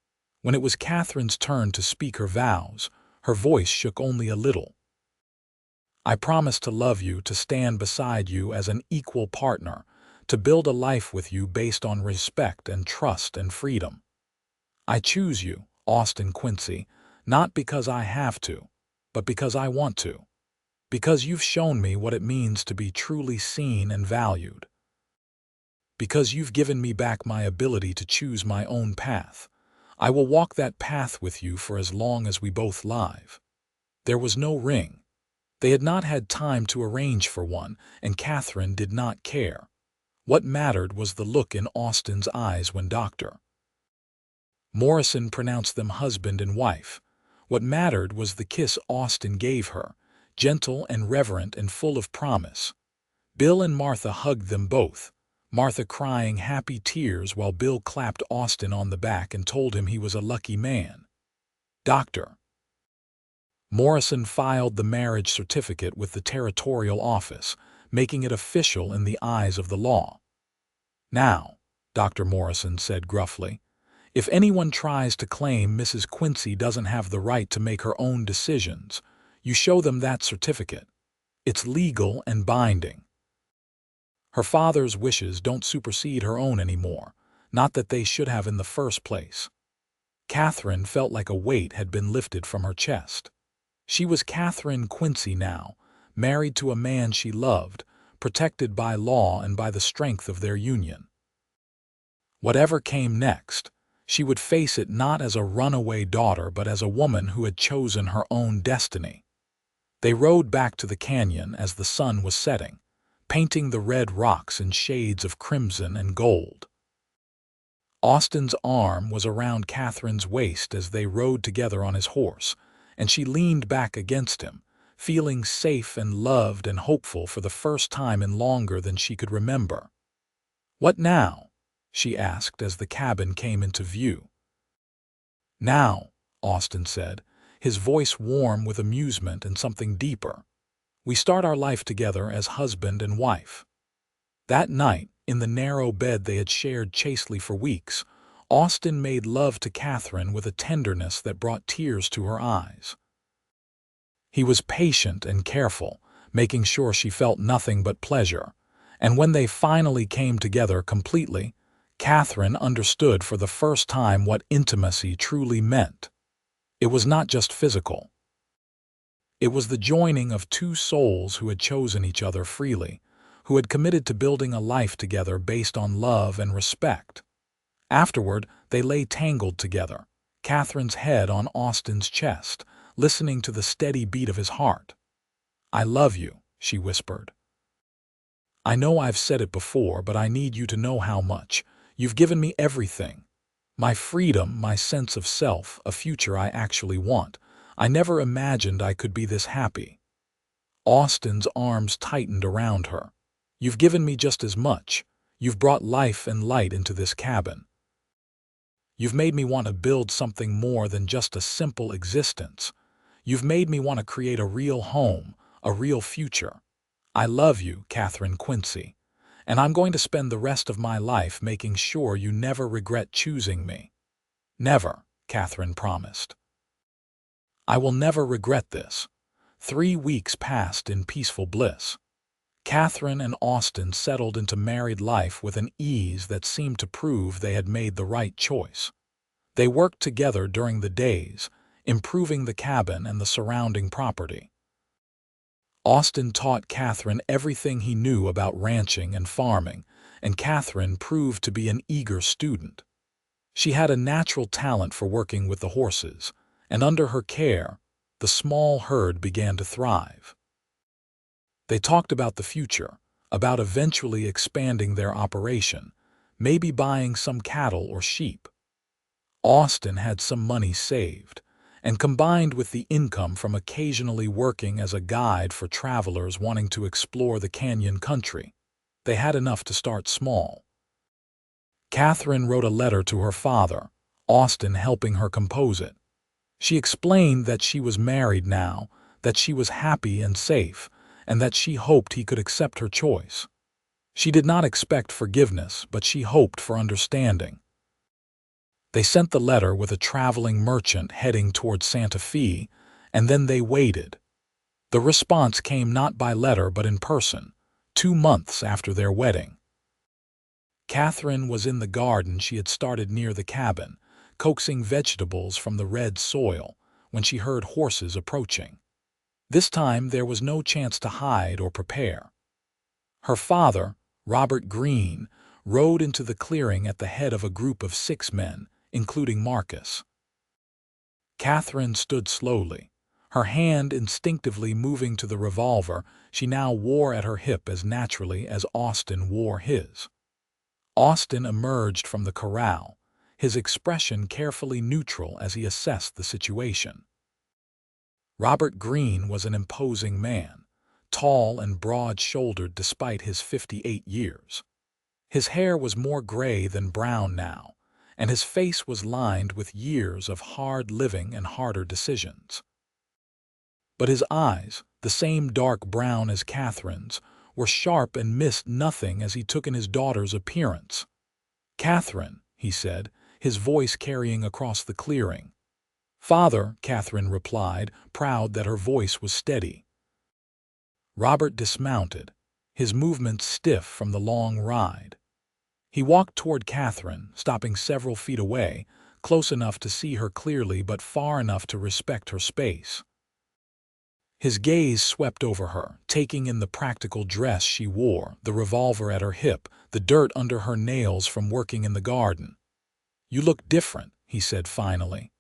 When it was Catherine's turn to speak her vows, her voice shook only a little. "I promise to love you, to stand beside you as an equal partner, to build a life with you based on respect and trust and freedom. I choose you, Austin Quincy, not because I have to, but because I want to. Because you've shown me what it means to be truly seen and valued. Because you've given me back my ability to choose my own path. I will walk that path with you for as long as we both live." There was no ring. They had not had time to arrange for one, and Catherine did not care. What mattered was the look in Austin's eyes when Dr. Morrison pronounced them husband and wife. What mattered was the kiss Austin gave her, gentle and reverent and full of promise. Bill and Martha hugged them both, Martha crying happy tears while Bill clapped Austin on the back and told him he was a lucky man. Dr. Morrison filed the marriage certificate with the territorial office, making it official in the eyes of the law. "Now," Dr. Morrison said gruffly, "if anyone tries to claim Mrs. Quincy doesn't have the right to make her own decisions, you show them that certificate. It's legal and binding. Her father's wishes don't supersede her own anymore, not that they should have in the first place." Catherine felt like a weight had been lifted from her chest. She was Catherine Quincy now, married to a man she loved, protected by law and by the strength of their union. Whatever came next, she would face it not as a runaway daughter but as a woman who had chosen her own destiny. They rode back to the canyon as the sun was setting, painting the red rocks in shades of crimson and gold. Austin's arm was around Catherine's waist as they rode together on his horse, and she leaned back against him, feeling safe and loved and hopeful for the first time in longer than she could remember. "What now?" she asked as the cabin came into view. "Now," Austin said, his voice warm with amusement and something deeper, "we start our life together as husband and wife." That night, in the narrow bed they had shared chastely for weeks, Austin made love to Catherine with a tenderness that brought tears to her eyes. He was patient and careful, making sure she felt nothing but pleasure, and when they finally came together completely, Catherine understood for the first time what intimacy truly meant. It was not just physical. It was the joining of two souls who had chosen each other freely, who had committed to building a life together based on love and respect. Afterward, they lay tangled together, Catherine's head on Austin's chest, listening to the steady beat of his heart. "I love you," she whispered. "I know I've said it before, but I need you to know how much. You've given me everything. My freedom, my sense of self, a future I actually want. I never imagined I could be this happy." Austin's arms tightened around her. "You've given me just as much. You've brought life and light into this cabin. You've made me want to build something more than just a simple existence. You've made me want to create a real home, a real future. I love you, Catherine Quincy, and I'm going to spend the rest of my life making sure you never regret choosing me." "Never," Catherine promised. I will never regret this. 3 weeks passed in peaceful bliss. Catherine and Austin settled into married life with an ease that seemed to prove they had made the right choice. They worked together during the days, improving the cabin and the surrounding property. Austin taught Catherine everything he knew about ranching and farming, and Catherine proved to be an eager student. She had a natural talent for working with the horses, and under her care, the small herd began to thrive. They talked about the future, about eventually expanding their operation, maybe buying some cattle or sheep. Austin had some money saved, and combined with the income from occasionally working as a guide for travelers wanting to explore the canyon country, they had enough to start small. Catherine wrote a letter to her father, Austin helping her compose it. She explained that she was married now, that she was happy and safe, and that she hoped he could accept her choice. She did not expect forgiveness, but she hoped for understanding. They sent the letter with a traveling merchant heading toward Santa Fe, and then they waited. The response came not by letter but in person, 2 months after their wedding. Catherine was in the garden she had started near the cabin, coaxing vegetables from the red soil, when she heard horses approaching. This time there was no chance to hide or prepare. Her father, Robert Greene, rode into the clearing at the head of a group of 6 men, including Marcus. Catherine stood slowly, her hand instinctively moving to the revolver she now wore at her hip as naturally as Austin wore his. Austin emerged from the corral, his expression carefully neutral as he assessed the situation. Robert Greene was an imposing man, tall and broad-shouldered despite his 58 years. His hair was more gray than brown now, and his face was lined with years of hard living and harder decisions. But his eyes, the same dark brown as Catherine's, were sharp and missed nothing as he took in his daughter's appearance. "Catherine," he said, his voice carrying across the clearing. "Father," Catherine replied, proud that her voice was steady. Robert dismounted, his movements stiff from the long ride. He walked toward Catherine, stopping several feet away, close enough to see her clearly but far enough to respect her space. His gaze swept over her, taking in the practical dress she wore, the revolver at her hip, the dirt under her nails from working in the garden. "You look different," he said finally.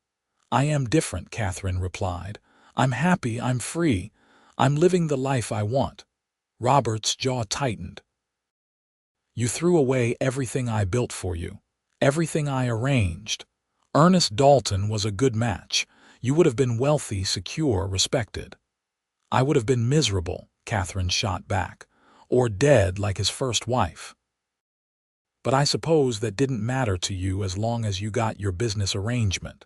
"I am different," Catherine replied. "I'm happy, I'm free, I'm living the life I want." Robert's jaw tightened. "You threw away everything I built for you, everything I arranged. Ernest Dalton was a good match. You would have been wealthy, secure, respected." "I would have been miserable," Catherine shot back, "or dead like his first wife." "But I suppose that didn't matter to you as long as you got your business arrangement."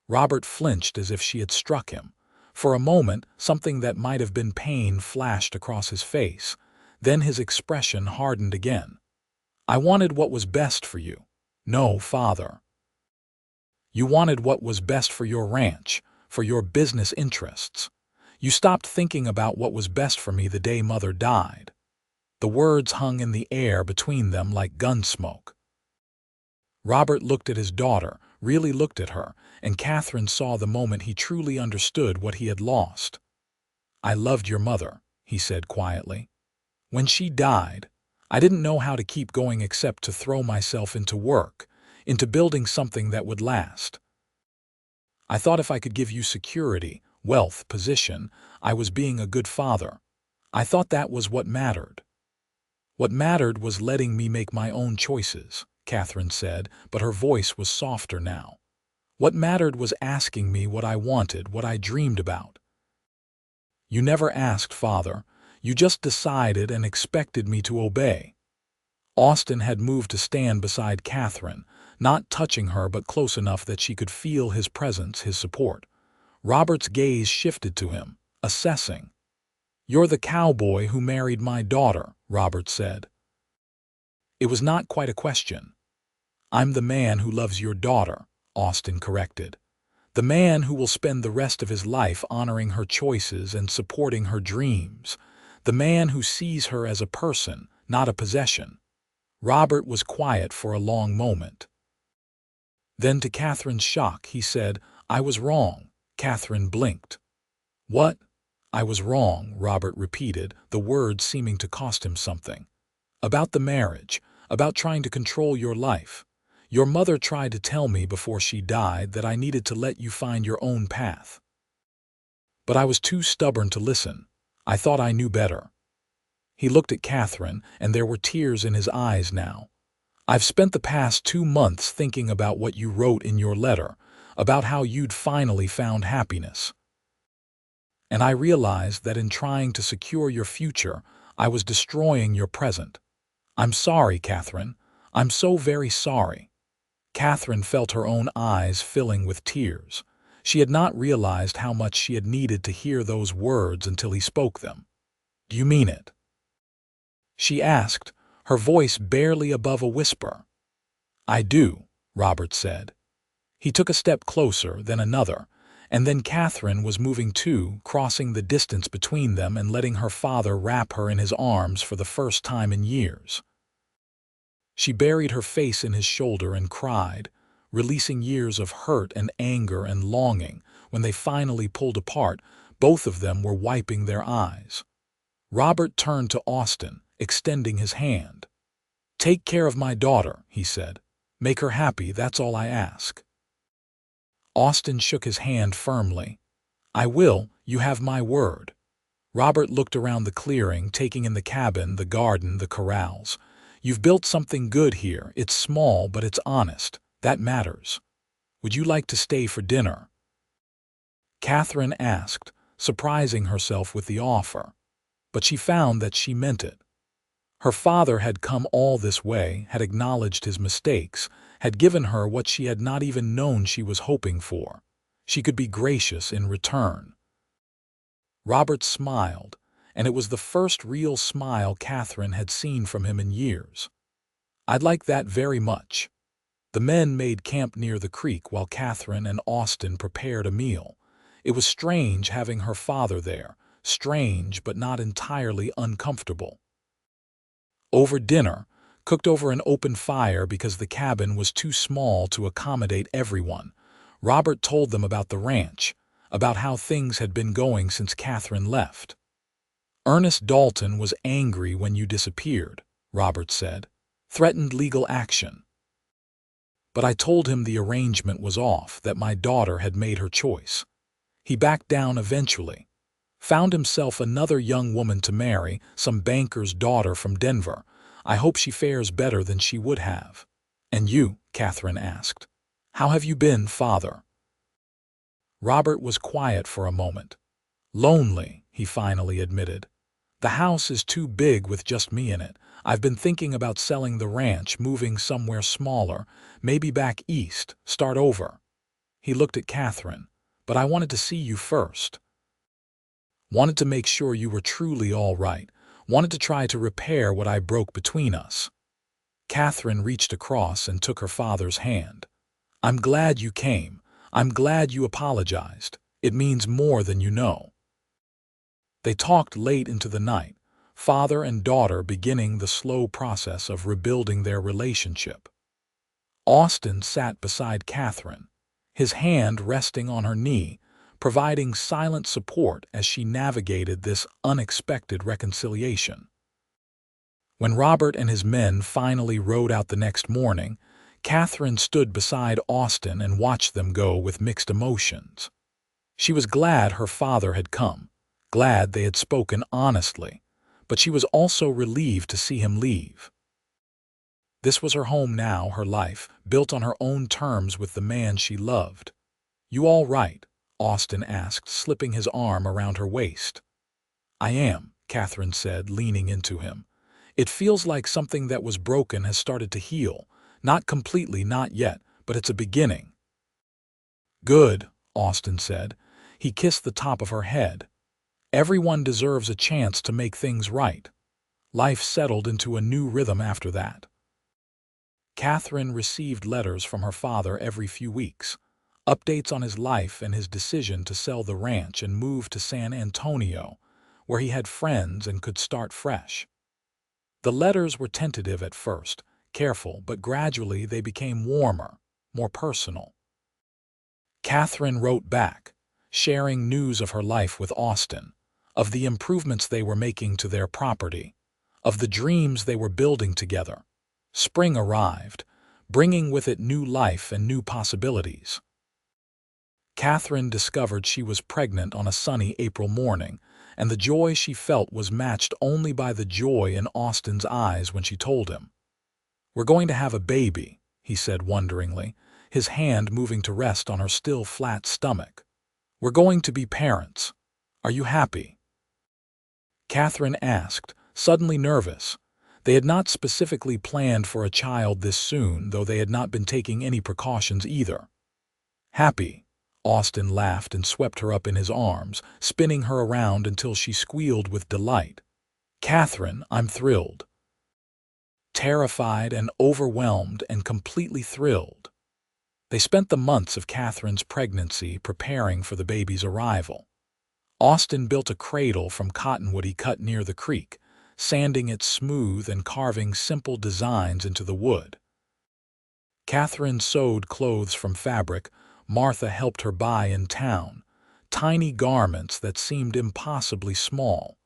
Robert flinched as if she had struck him. For a moment, something that might have been pain flashed across his face. Then his expression hardened again. "I wanted what was best for you." "No, Father. You wanted what was best for your ranch, for your business interests. You stopped thinking about what was best for me the day Mother died." The words hung in the air between them like gun smoke. Robert looked at his daughter, really looked at her, and Catherine saw the moment he truly understood what he had lost. "I loved your mother," he said quietly. "When she died, I didn't know how to keep going except to throw myself into work, into building something that would last. I thought if I could give you security, wealth, position, I was being a good father. I thought that was what mattered." "What mattered was letting me make my own choices," Catherine said, but her voice was softer now. "What mattered was asking me what I wanted, what I dreamed about. You never asked, Father. You just decided and expected me to obey." Austin had moved to stand beside Catherine, not touching her but close enough that she could feel his presence, his support. Robert's gaze shifted to him, assessing. "You're the cowboy who married my daughter," Robert said. It was not quite a question. "I'm the man who loves your daughter," Austin corrected. The man who will spend the rest of his life honoring her choices and supporting her dreams. The man who sees her as a person, not a possession. Robert was quiet for a long moment. Then, to Catherine's shock, he said, "I was wrong." Catherine blinked. "What?" "I was wrong," Robert repeated, the words seeming to cost him something. "About the marriage, about trying to control your life. Your mother tried to tell me before she died that I needed to let you find your own path. But I was too stubborn to listen. I thought I knew better." He looked at Catherine, and there were tears in his eyes now. "I've spent the past 2 months thinking about what you wrote in your letter, about how you'd finally found happiness. And I realized that in trying to secure your future, I was destroying your present. I'm sorry, Catherine. I'm so very sorry." Catherine felt her own eyes filling with tears. She had not realized how much she had needed to hear those words until he spoke them. "Do you mean it?" she asked, her voice barely above a whisper. "I do," Robert said. He took a step closer, then another, and then Catherine was moving too, crossing the distance between them and letting her father wrap her in his arms for the first time in years. She buried her face in his shoulder and cried, releasing years of hurt and anger and longing. When they finally pulled apart, both of them were wiping their eyes. Robert turned to Austin, extending his hand. "Take care of my daughter," he said. "Make her happy, that's all I ask." Austin shook his hand firmly. "I will, you have my word." Robert looked around the clearing, taking in the cabin, the garden, the corrals. "You've built something good here. It's small, but it's honest. That matters. Would you like to stay for dinner?" Catherine asked, surprising herself with the offer. But she found that she meant it. Her father had come all this way, had acknowledged his mistakes, had given her what she had not even known she was hoping for. She could be gracious in return. Robert smiled, and it was the first real smile Catherine had seen from him in years. "I'd like that very much." The men made camp near the creek while Catherine and Austin prepared a meal. It was strange having her father there, strange but not entirely uncomfortable. Over dinner, cooked over an open fire because the cabin was too small to accommodate everyone, Robert told them about the ranch, about how things had been going since Catherine left. "Ernest Dalton was angry when you disappeared," Robert said, "threatened legal action. But I told him the arrangement was off, that my daughter had made her choice. He backed down eventually. Found himself another young woman to marry, some banker's daughter from Denver. I hope she fares better than she would have." "And you?" Catherine asked. "How have you been, father?" Robert was quiet for a moment. "Lonely," he finally admitted. "The house is too big with just me in it. I've been thinking about selling the ranch, moving somewhere smaller, maybe back east, start over." He looked at Catherine. "But I wanted to see you first. Wanted to make sure you were truly all right. Wanted to try to repair what I broke between us." Catherine reached across and took her father's hand. "I'm glad you came. I'm glad you apologized. It means more than you know." They talked late into the night, father and daughter beginning the slow process of rebuilding their relationship. Austin sat beside Catherine, his hand resting on her knee, providing silent support as she navigated this unexpected reconciliation. When Robert and his men finally rode out the next morning, Catherine stood beside Austin and watched them go with mixed emotions. She was glad her father had come, glad they had spoken honestly, but she was also relieved to see him leave. This was her home now, her life, built on her own terms with the man she loved. "You all right?" Austin asked, slipping his arm around her waist. "I am," Catherine said, leaning into him. "It feels like something that was broken has started to heal. Not completely, not yet, but it's a beginning." "Good," Austin said. He kissed the top of her head. "Everyone deserves a chance to make things right." Life settled into a new rhythm after that. Catherine received letters from her father every few weeks, updates on his life and his decision to sell the ranch and move to San Antonio, where he had friends and could start fresh. The letters were tentative at first, careful, but gradually they became warmer, more personal. Catherine wrote back, sharing news of her life with Austin, of the improvements they were making to their property, of the dreams they were building together. Spring arrived, bringing with it new life and new possibilities. Catherine discovered she was pregnant on a sunny April morning, and the joy she felt was matched only by the joy in Austin's eyes when she told him. "We're going to have a baby," he said wonderingly, his hand moving to rest on her still flat stomach. "We're going to be parents. Are you happy?" Catherine asked, suddenly nervous. They had not specifically planned for a child this soon, though they had not been taking any precautions either. "Happy," Austin laughed and swept her up in his arms, spinning her around until she squealed with delight. "Catherine, I'm thrilled." Terrified and overwhelmed and completely thrilled. They spent the months of Catherine's pregnancy preparing for the baby's arrival. Austin built a cradle from cottonwood he cut near the creek, sanding it smooth and carving simple designs into the wood. Catherine sewed clothes from fabric Martha helped her buy in town, tiny garments that seemed impossibly small.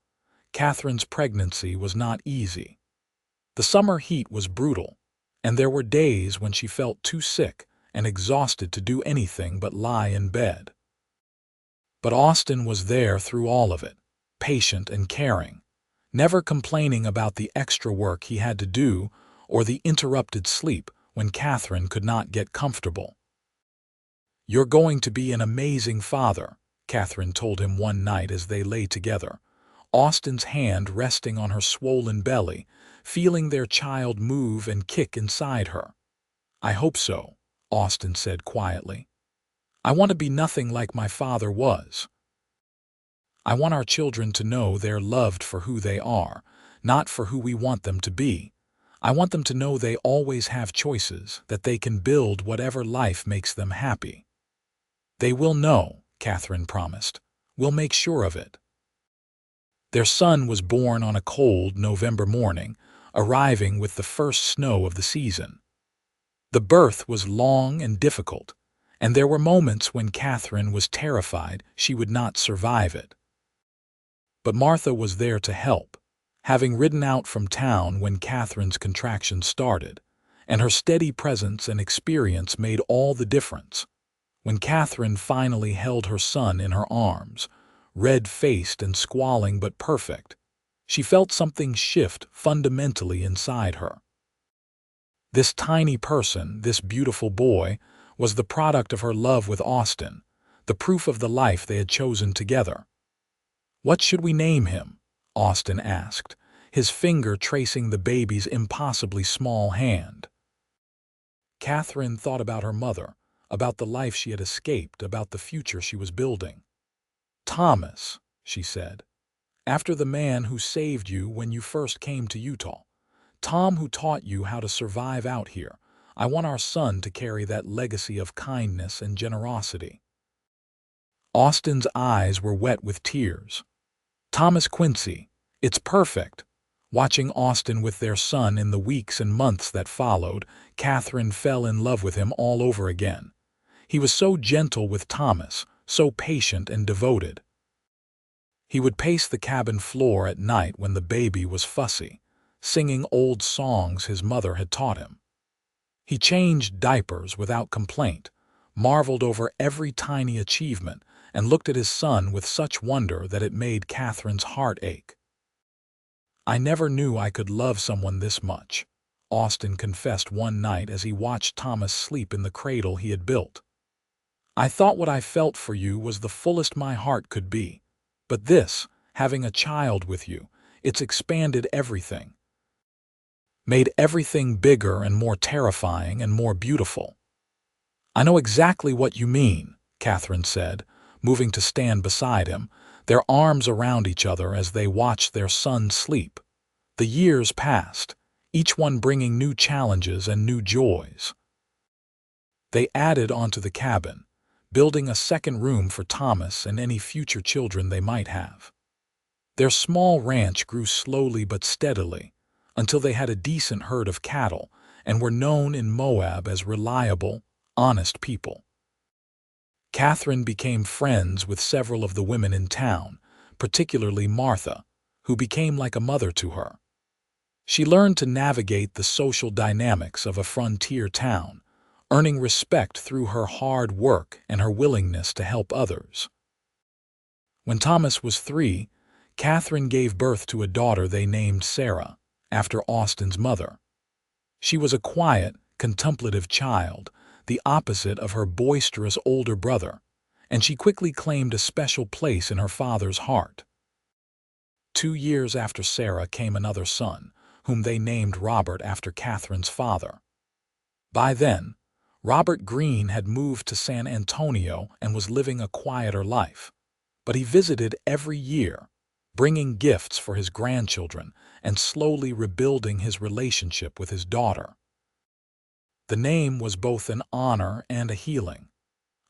Catherine's pregnancy was not easy. The summer heat was brutal, and there were days when she felt too sick and exhausted to do anything but lie in bed. But Austin was there through all of it, patient and caring, never complaining about the extra work he had to do or the interrupted sleep when Catherine could not get comfortable. "You're going to be an amazing father," Catherine told him one night as they lay together, Austin's hand resting on her swollen belly, feeling their child move and kick inside her. "I hope so," Austin said quietly. "I want to be nothing like my father was. I want our children to know they're loved for who they are, not for who we want them to be. I want them to know they always have choices, that they can build whatever life makes them happy." "They will know," Catherine promised. "We'll make sure of it." Their son was born on a cold November morning, arriving with the first snow of the season. The birth was long and difficult, and there were moments when Catherine was terrified she would not survive it. But Martha was there to help, having ridden out from town when Catherine's contractions started, and her steady presence and experience made all the difference. When Catherine finally held her son in her arms, red-faced and squalling but perfect, she felt something shift fundamentally inside her. This tiny person, this beautiful boy, was the product of her love with Austin, the proof of the life they had chosen together. "What should we name him?" Austin asked, his finger tracing the baby's impossibly small hand. Catherine thought about her mother, about the life she had escaped, about the future she was building. "Thomas," she said, "after the man who saved you when you first came to Utah. Tom who taught you how to survive out here. I want our son to carry that legacy of kindness and generosity." Austin's eyes were wet with tears. "Thomas Quincy, it's perfect." Watching Austin with their son in the weeks and months that followed, Catherine fell in love with him all over again. He was so gentle with Thomas, so patient and devoted. He would pace the cabin floor at night when the baby was fussy, singing old songs his mother had taught him. He changed diapers without complaint, marveled over every tiny achievement, and looked at his son with such wonder that it made Catherine's heart ache. "I never knew I could love someone this much," Austin confessed one night as he watched Thomas sleep in the cradle he had built. "I thought what I felt for you was the fullest my heart could be. But this, having a child with you, it's expanded everything. Made everything bigger and more terrifying and more beautiful." "I know exactly what you mean," Catherine said, moving to stand beside him, their arms around each other as they watched their son sleep. The years passed. each one bringing new challenges and new joys. They added onto the cabin, building a second room for Thomas and any future children they might have. Their small ranch grew slowly but steadily until they had a decent herd of cattle and were known in Moab as reliable, honest people. Catherine became friends with several of the women in town, particularly Martha, who became like a mother to her. She learned to navigate the social dynamics of a frontier town, earning respect through her hard work and her willingness to help others. When Thomas was 3, Catherine gave birth to a daughter they named Sarah, after Austin's mother. She was a quiet, contemplative child, the opposite of her boisterous older brother, and she quickly claimed a special place in her father's heart. 2 years after Sarah came another son, whom they named Robert after Catherine's father. By then, Robert Greene had moved to San Antonio and was living a quieter life, but he visited every year, bringing gifts for his grandchildren and slowly rebuilding his relationship with his daughter. The name was both an honor and a healing,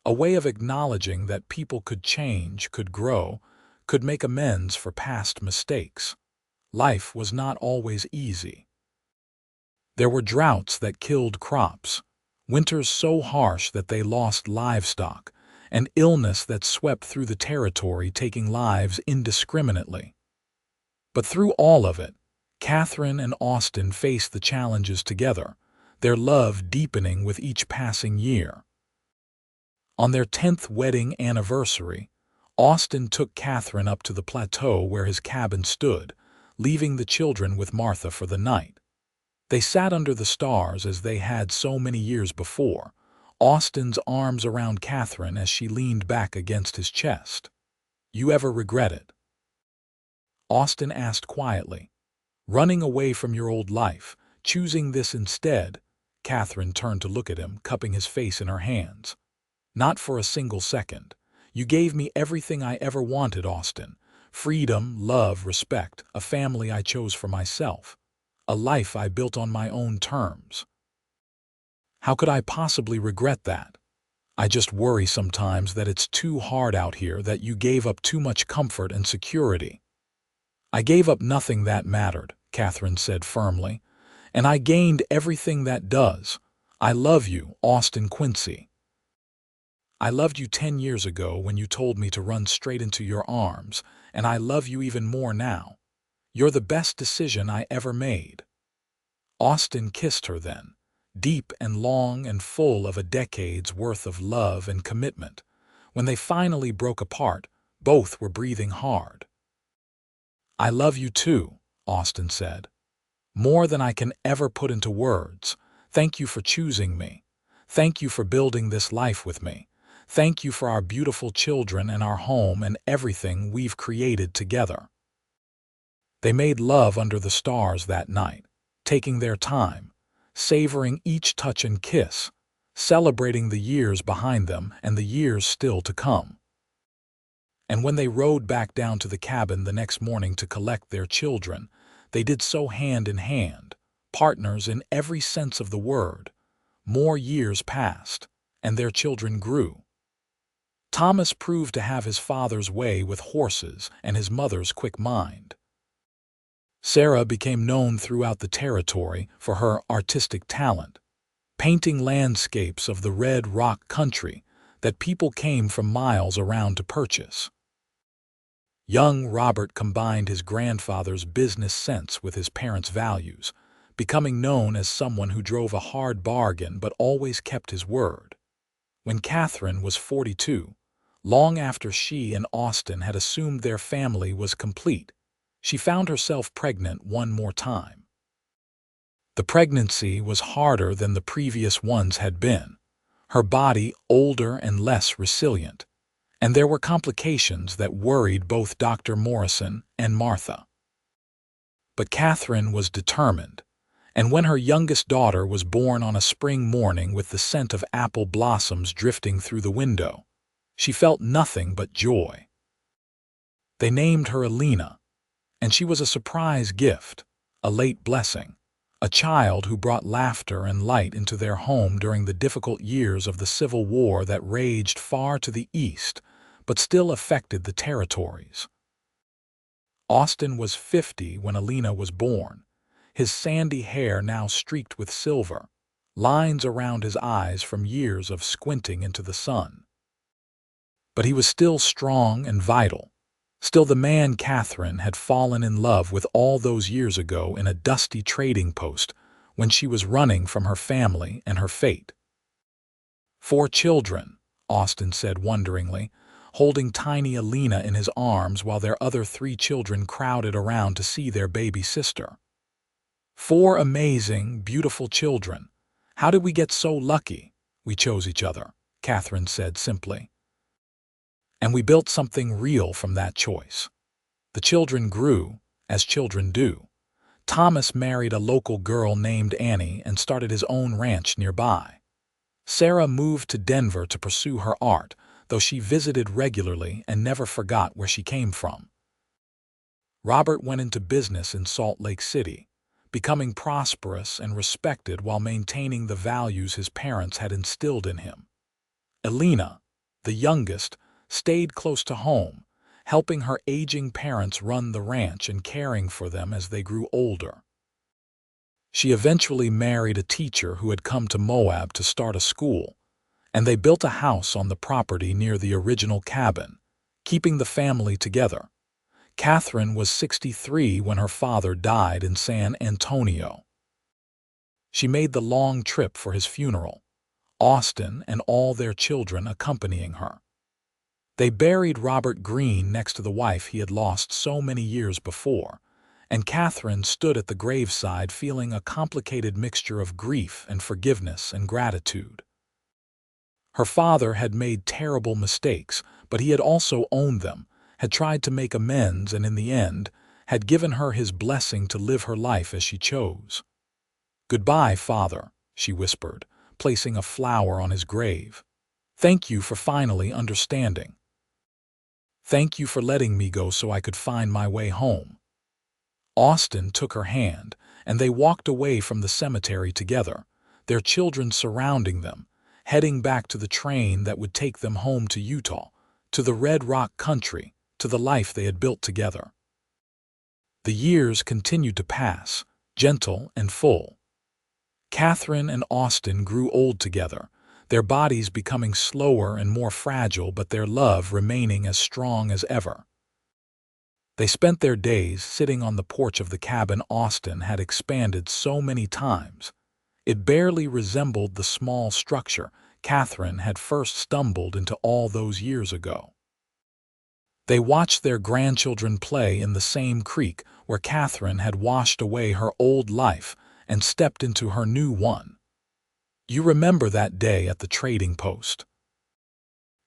a way of acknowledging that people could change, could grow, could make amends for past mistakes. Life was not always easy. There were droughts that killed crops, winters so harsh that they lost livestock, and illness that swept through the territory, taking lives indiscriminately. But through all of it, Catherine and Austin faced the challenges together, their love deepening with each passing year. On their 10th wedding anniversary, Austin took Catherine up to the plateau where his cabin stood, leaving the children with Martha for the night. They sat under the stars as they had so many years before, Austin's arms around Catherine as she leaned back against his chest. "You ever regret it?" Austin asked quietly. "Running away from your old life, choosing this instead?" Catherine turned to look at him, cupping his face in her hands. "Not for a single second. You gave me everything I ever wanted, Austin. Freedom, love, respect, a family I chose for myself. A life I built on my own terms. How could I possibly regret that? I just worry sometimes that it's too hard out here, that you gave up too much comfort and security." "I gave up nothing that mattered," Catherine said firmly, "and I gained everything that does. I love you, Austin Quincy. I loved you 10 years ago when you told me to run straight into your arms, and I love you even more now. You're the best decision I ever made." Austin kissed her then, deep and long and full of a decade's worth of love and commitment. When they finally broke apart, both were breathing hard. "I love you too," Austin said. "More than I can ever put into words. Thank you for choosing me. Thank you for building this life with me. Thank you for our beautiful children and our home and everything we've created together." They made love under the stars that night, taking their time, savoring each touch and kiss, celebrating the years behind them and the years still to come. And when they rode back down to the cabin the next morning to collect their children, they did so hand in hand, partners in every sense of the word. More years passed, and their children grew. Thomas proved to have his father's way with horses and his mother's quick mind. Sarah became known throughout the territory for her artistic talent, painting landscapes of the red rock country that people came from miles around to purchase. Young Robert combined his grandfather's business sense with his parents' values, becoming known as someone who drove a hard bargain but always kept his word. When Catherine was 42, long after she and Austin had assumed their family was complete, she found herself pregnant one more time. The pregnancy was harder than the previous ones had been, her body older and less resilient, and there were complications that worried both Dr. Morrison and Martha. But Catherine was determined, and when her youngest daughter was born on a spring morning with the scent of apple blossoms drifting through the window, she felt nothing but joy. They named her Alina, and she was a surprise gift, a late blessing, a child who brought laughter and light into their home during the difficult years of the Civil War that raged far to the east, but still affected the territories. Austin was 50 when Alina was born, his sandy hair now streaked with silver, lines around his eyes from years of squinting into the sun. But he was still strong and vital, still the man Catherine had fallen in love with all those years ago in a dusty trading post when she was running from her family and her fate. 4 children, Austin said wonderingly, holding tiny Alina in his arms while their other 3 children crowded around to see their baby sister. 4 amazing, beautiful children. How did we get so lucky? We chose each other, Catherine said simply. And we built something real from that choice. The children grew, as children do. Thomas married a local girl named Annie and started his own ranch nearby. Sarah moved to Denver to pursue her art, though she visited regularly and never forgot where she came from. Robert went into business in Salt Lake City, becoming prosperous and respected while maintaining the values his parents had instilled in him. Alina, the youngest, stayed close to home, helping her aging parents run the ranch and caring for them as they grew older. She eventually married a teacher who had come to Moab to start a school, and they built a house on the property near the original cabin, keeping the family together. Catherine was 63 when her father died in San Antonio. She made the long trip for his funeral, Austin and all their children accompanying her. They buried Robert Greene next to the wife he had lost so many years before, and Catherine stood at the graveside feeling a complicated mixture of grief and forgiveness and gratitude. Her father had made terrible mistakes, but he had also owned them, had tried to make amends, and in the end, had given her his blessing to live her life as she chose. "Goodbye, Father," she whispered, placing a flower on his grave. "Thank you for finally understanding. Thank you for letting me go so I could find my way home." Austin took her hand, and they walked away from the cemetery together, their children surrounding them, heading back to the train that would take them home to Utah, to the Red Rock country, to the life they had built together. The years continued to pass, gentle and full. Catherine and Austin grew old together, their bodies becoming slower and more fragile, but their love remaining as strong as ever. They spent their days sitting on the porch of the cabin Austin had expanded so many times. It barely resembled the small structure Catherine had first stumbled into all those years ago. They watched their grandchildren play in the same creek where Catherine had washed away her old life and stepped into her new one. "You remember that day at the trading post?"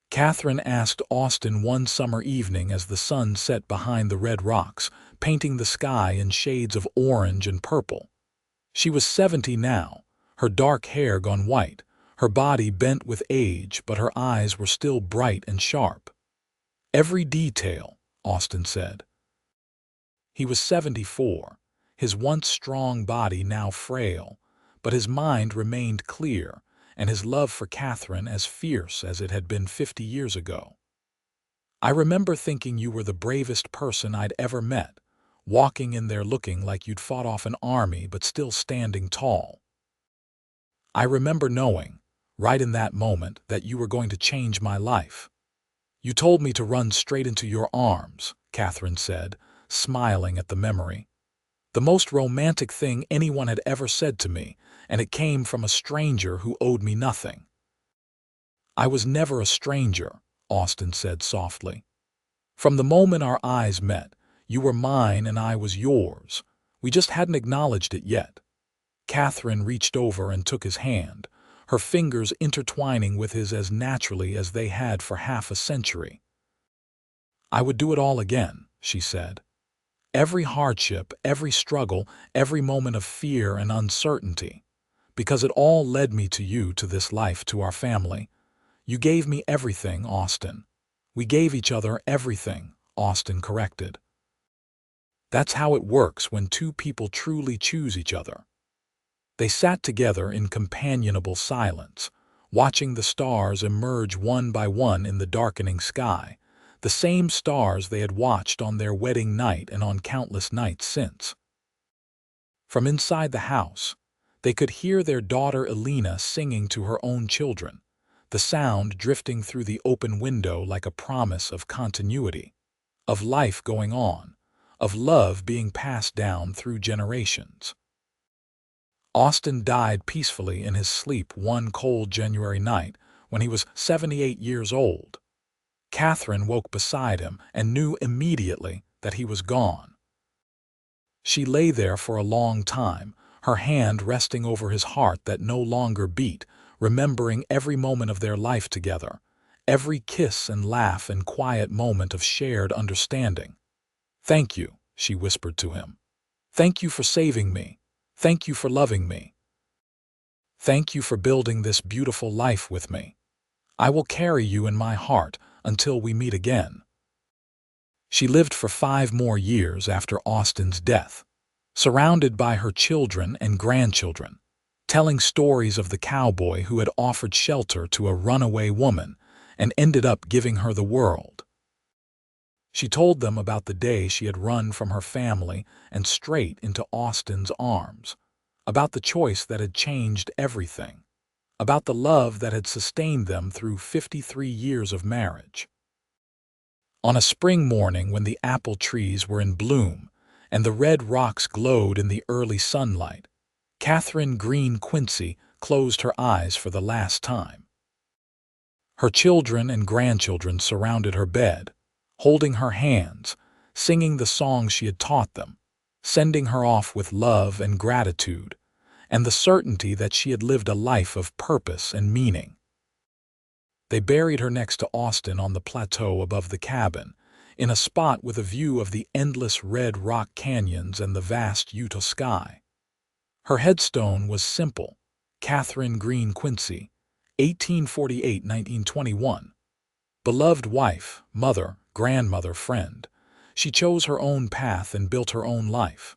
Catherine asked Austin one summer evening as the sun set behind the red rocks, painting the sky in shades of orange and purple. She was 70 now, her dark hair gone white, her body bent with age, but her eyes were still bright and sharp. "Every detail," Austin said. He was 74, his once strong body now frail, but his mind remained clear, and his love for Catherine as fierce as it had been 50 years ago. "I remember thinking you were the bravest person I'd ever met, walking in there looking like you'd fought off an army but still standing tall. I remember knowing, right in that moment, that you were going to change my life. You told me to run straight into your arms," Catherine said, smiling at the memory. "The most romantic thing anyone had ever said to me, and it came from a stranger who owed me nothing." "I was never a stranger," Austin said softly. "From the moment our eyes met, you were mine and I was yours. We just hadn't acknowledged it yet." Catherine reached over and took his hand, her fingers intertwining with his as naturally as they had for half a century. "I would do it all again," she said. "Every hardship, every struggle, every moment of fear and uncertainty. Because it all led me to you, to this life, to our family. You gave me everything, Austin." "We gave each other everything," Austin corrected. "That's how it works when two people truly choose each other." They sat together in companionable silence, watching the stars emerge one by one in the darkening sky, the same stars they had watched on their wedding night and on countless nights since. From inside the house, they could hear their daughter Elena singing to her own children, the sound drifting through the open window like a promise of continuity, of life going on, of love being passed down through generations. Austin died peacefully in his sleep one cold January night when he was 78 years old. Catherine woke beside him and knew immediately that he was gone. She lay there for a long time, her hand resting over his heart that no longer beat, remembering every moment of their life together, every kiss and laugh and quiet moment of shared understanding. "Thank you," she whispered to him. "Thank you for saving me. Thank you for loving me. Thank you for building this beautiful life with me. I will carry you in my heart until we meet again." She lived for 5 more years after Austin's death, surrounded by her children and grandchildren, telling stories of the cowboy who had offered shelter to a runaway woman and ended up giving her the world. She told them about the day she had run from her family and straight into Austin's arms, about the choice that had changed everything, about the love that had sustained them through 53 years of marriage. On a spring morning when the apple trees were in bloom and the red rocks glowed in the early sunlight, Greene Quincy closed her eyes for the last time. Her children and grandchildren surrounded her bed, holding her hands, singing the songs she had taught them, sending her off with love and gratitude, and the certainty that she had lived a life of purpose and meaning. They buried her next to Austin on the plateau above the cabin, in a spot with a view of the endless red rock canyons and the vast Utah sky. Her headstone was simple: Greene Quincy, 1848–1921. Beloved wife, mother, grandmother, friend, she chose her own path and built her own life.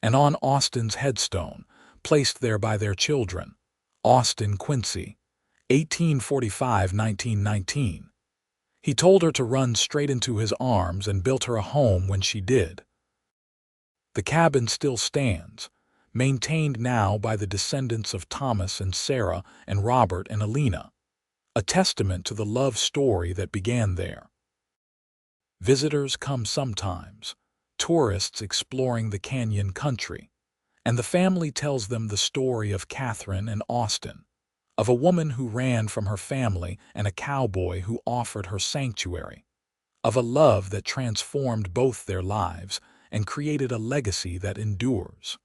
And on Austin's headstone, placed there by their children, Austin Quincy, 1845–1919. He told her to run straight into his arms and built her a home when she did. The cabin still stands, maintained now by the descendants of Thomas and Sarah and Robert and Elena, a testament to the love story that began there. Visitors come sometimes, tourists exploring the canyon country, and the family tells them the story of Catherine and Austin, of a woman who ran from her family and a cowboy who offered her sanctuary, of a love that transformed both their lives and created a legacy that endures.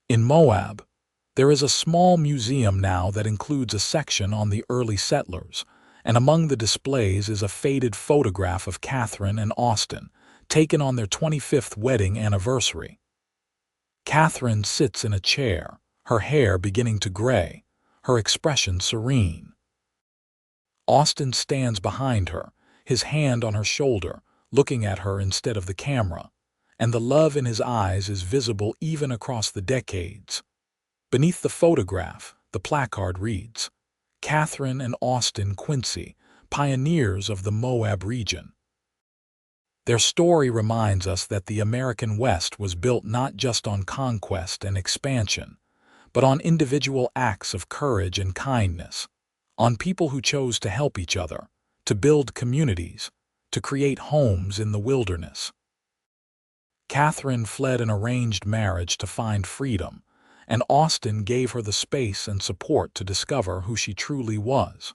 In Moab, there is a small museum now that includes a section on the early settlers, and among the displays is a faded photograph of Catherine and Austin, taken on their 25th wedding anniversary. Catherine sits in a chair, her hair beginning to gray, her expression serene. Austin stands behind her, his hand on her shoulder, looking at her instead of the camera, and the love in his eyes is visible even across the decades. Beneath the photograph, the placard reads, "Catherine and Austin Quincy, pioneers of the Moab region." Their story reminds us that the American West was built not just on conquest and expansion, but on individual acts of courage and kindness, on people who chose to help each other, to build communities, to create homes in the wilderness. Catherine fled an arranged marriage to find freedom, and Austin gave her the space and support to discover who she truly was.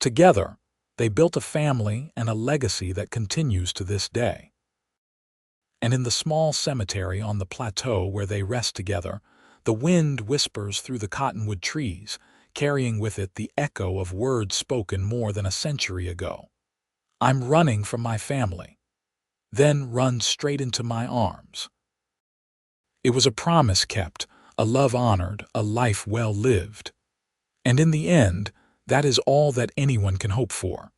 Together, they built a family and a legacy that continues to this day. And in the small cemetery on the plateau where they rest together, the wind whispers through the cottonwood trees, carrying with it the echo of words spoken more than a century ago. "I'm running from my family. Then run straight into my arms." It was a promise kept, a love honored, a life well lived. And in the end, that is all that anyone can hope for.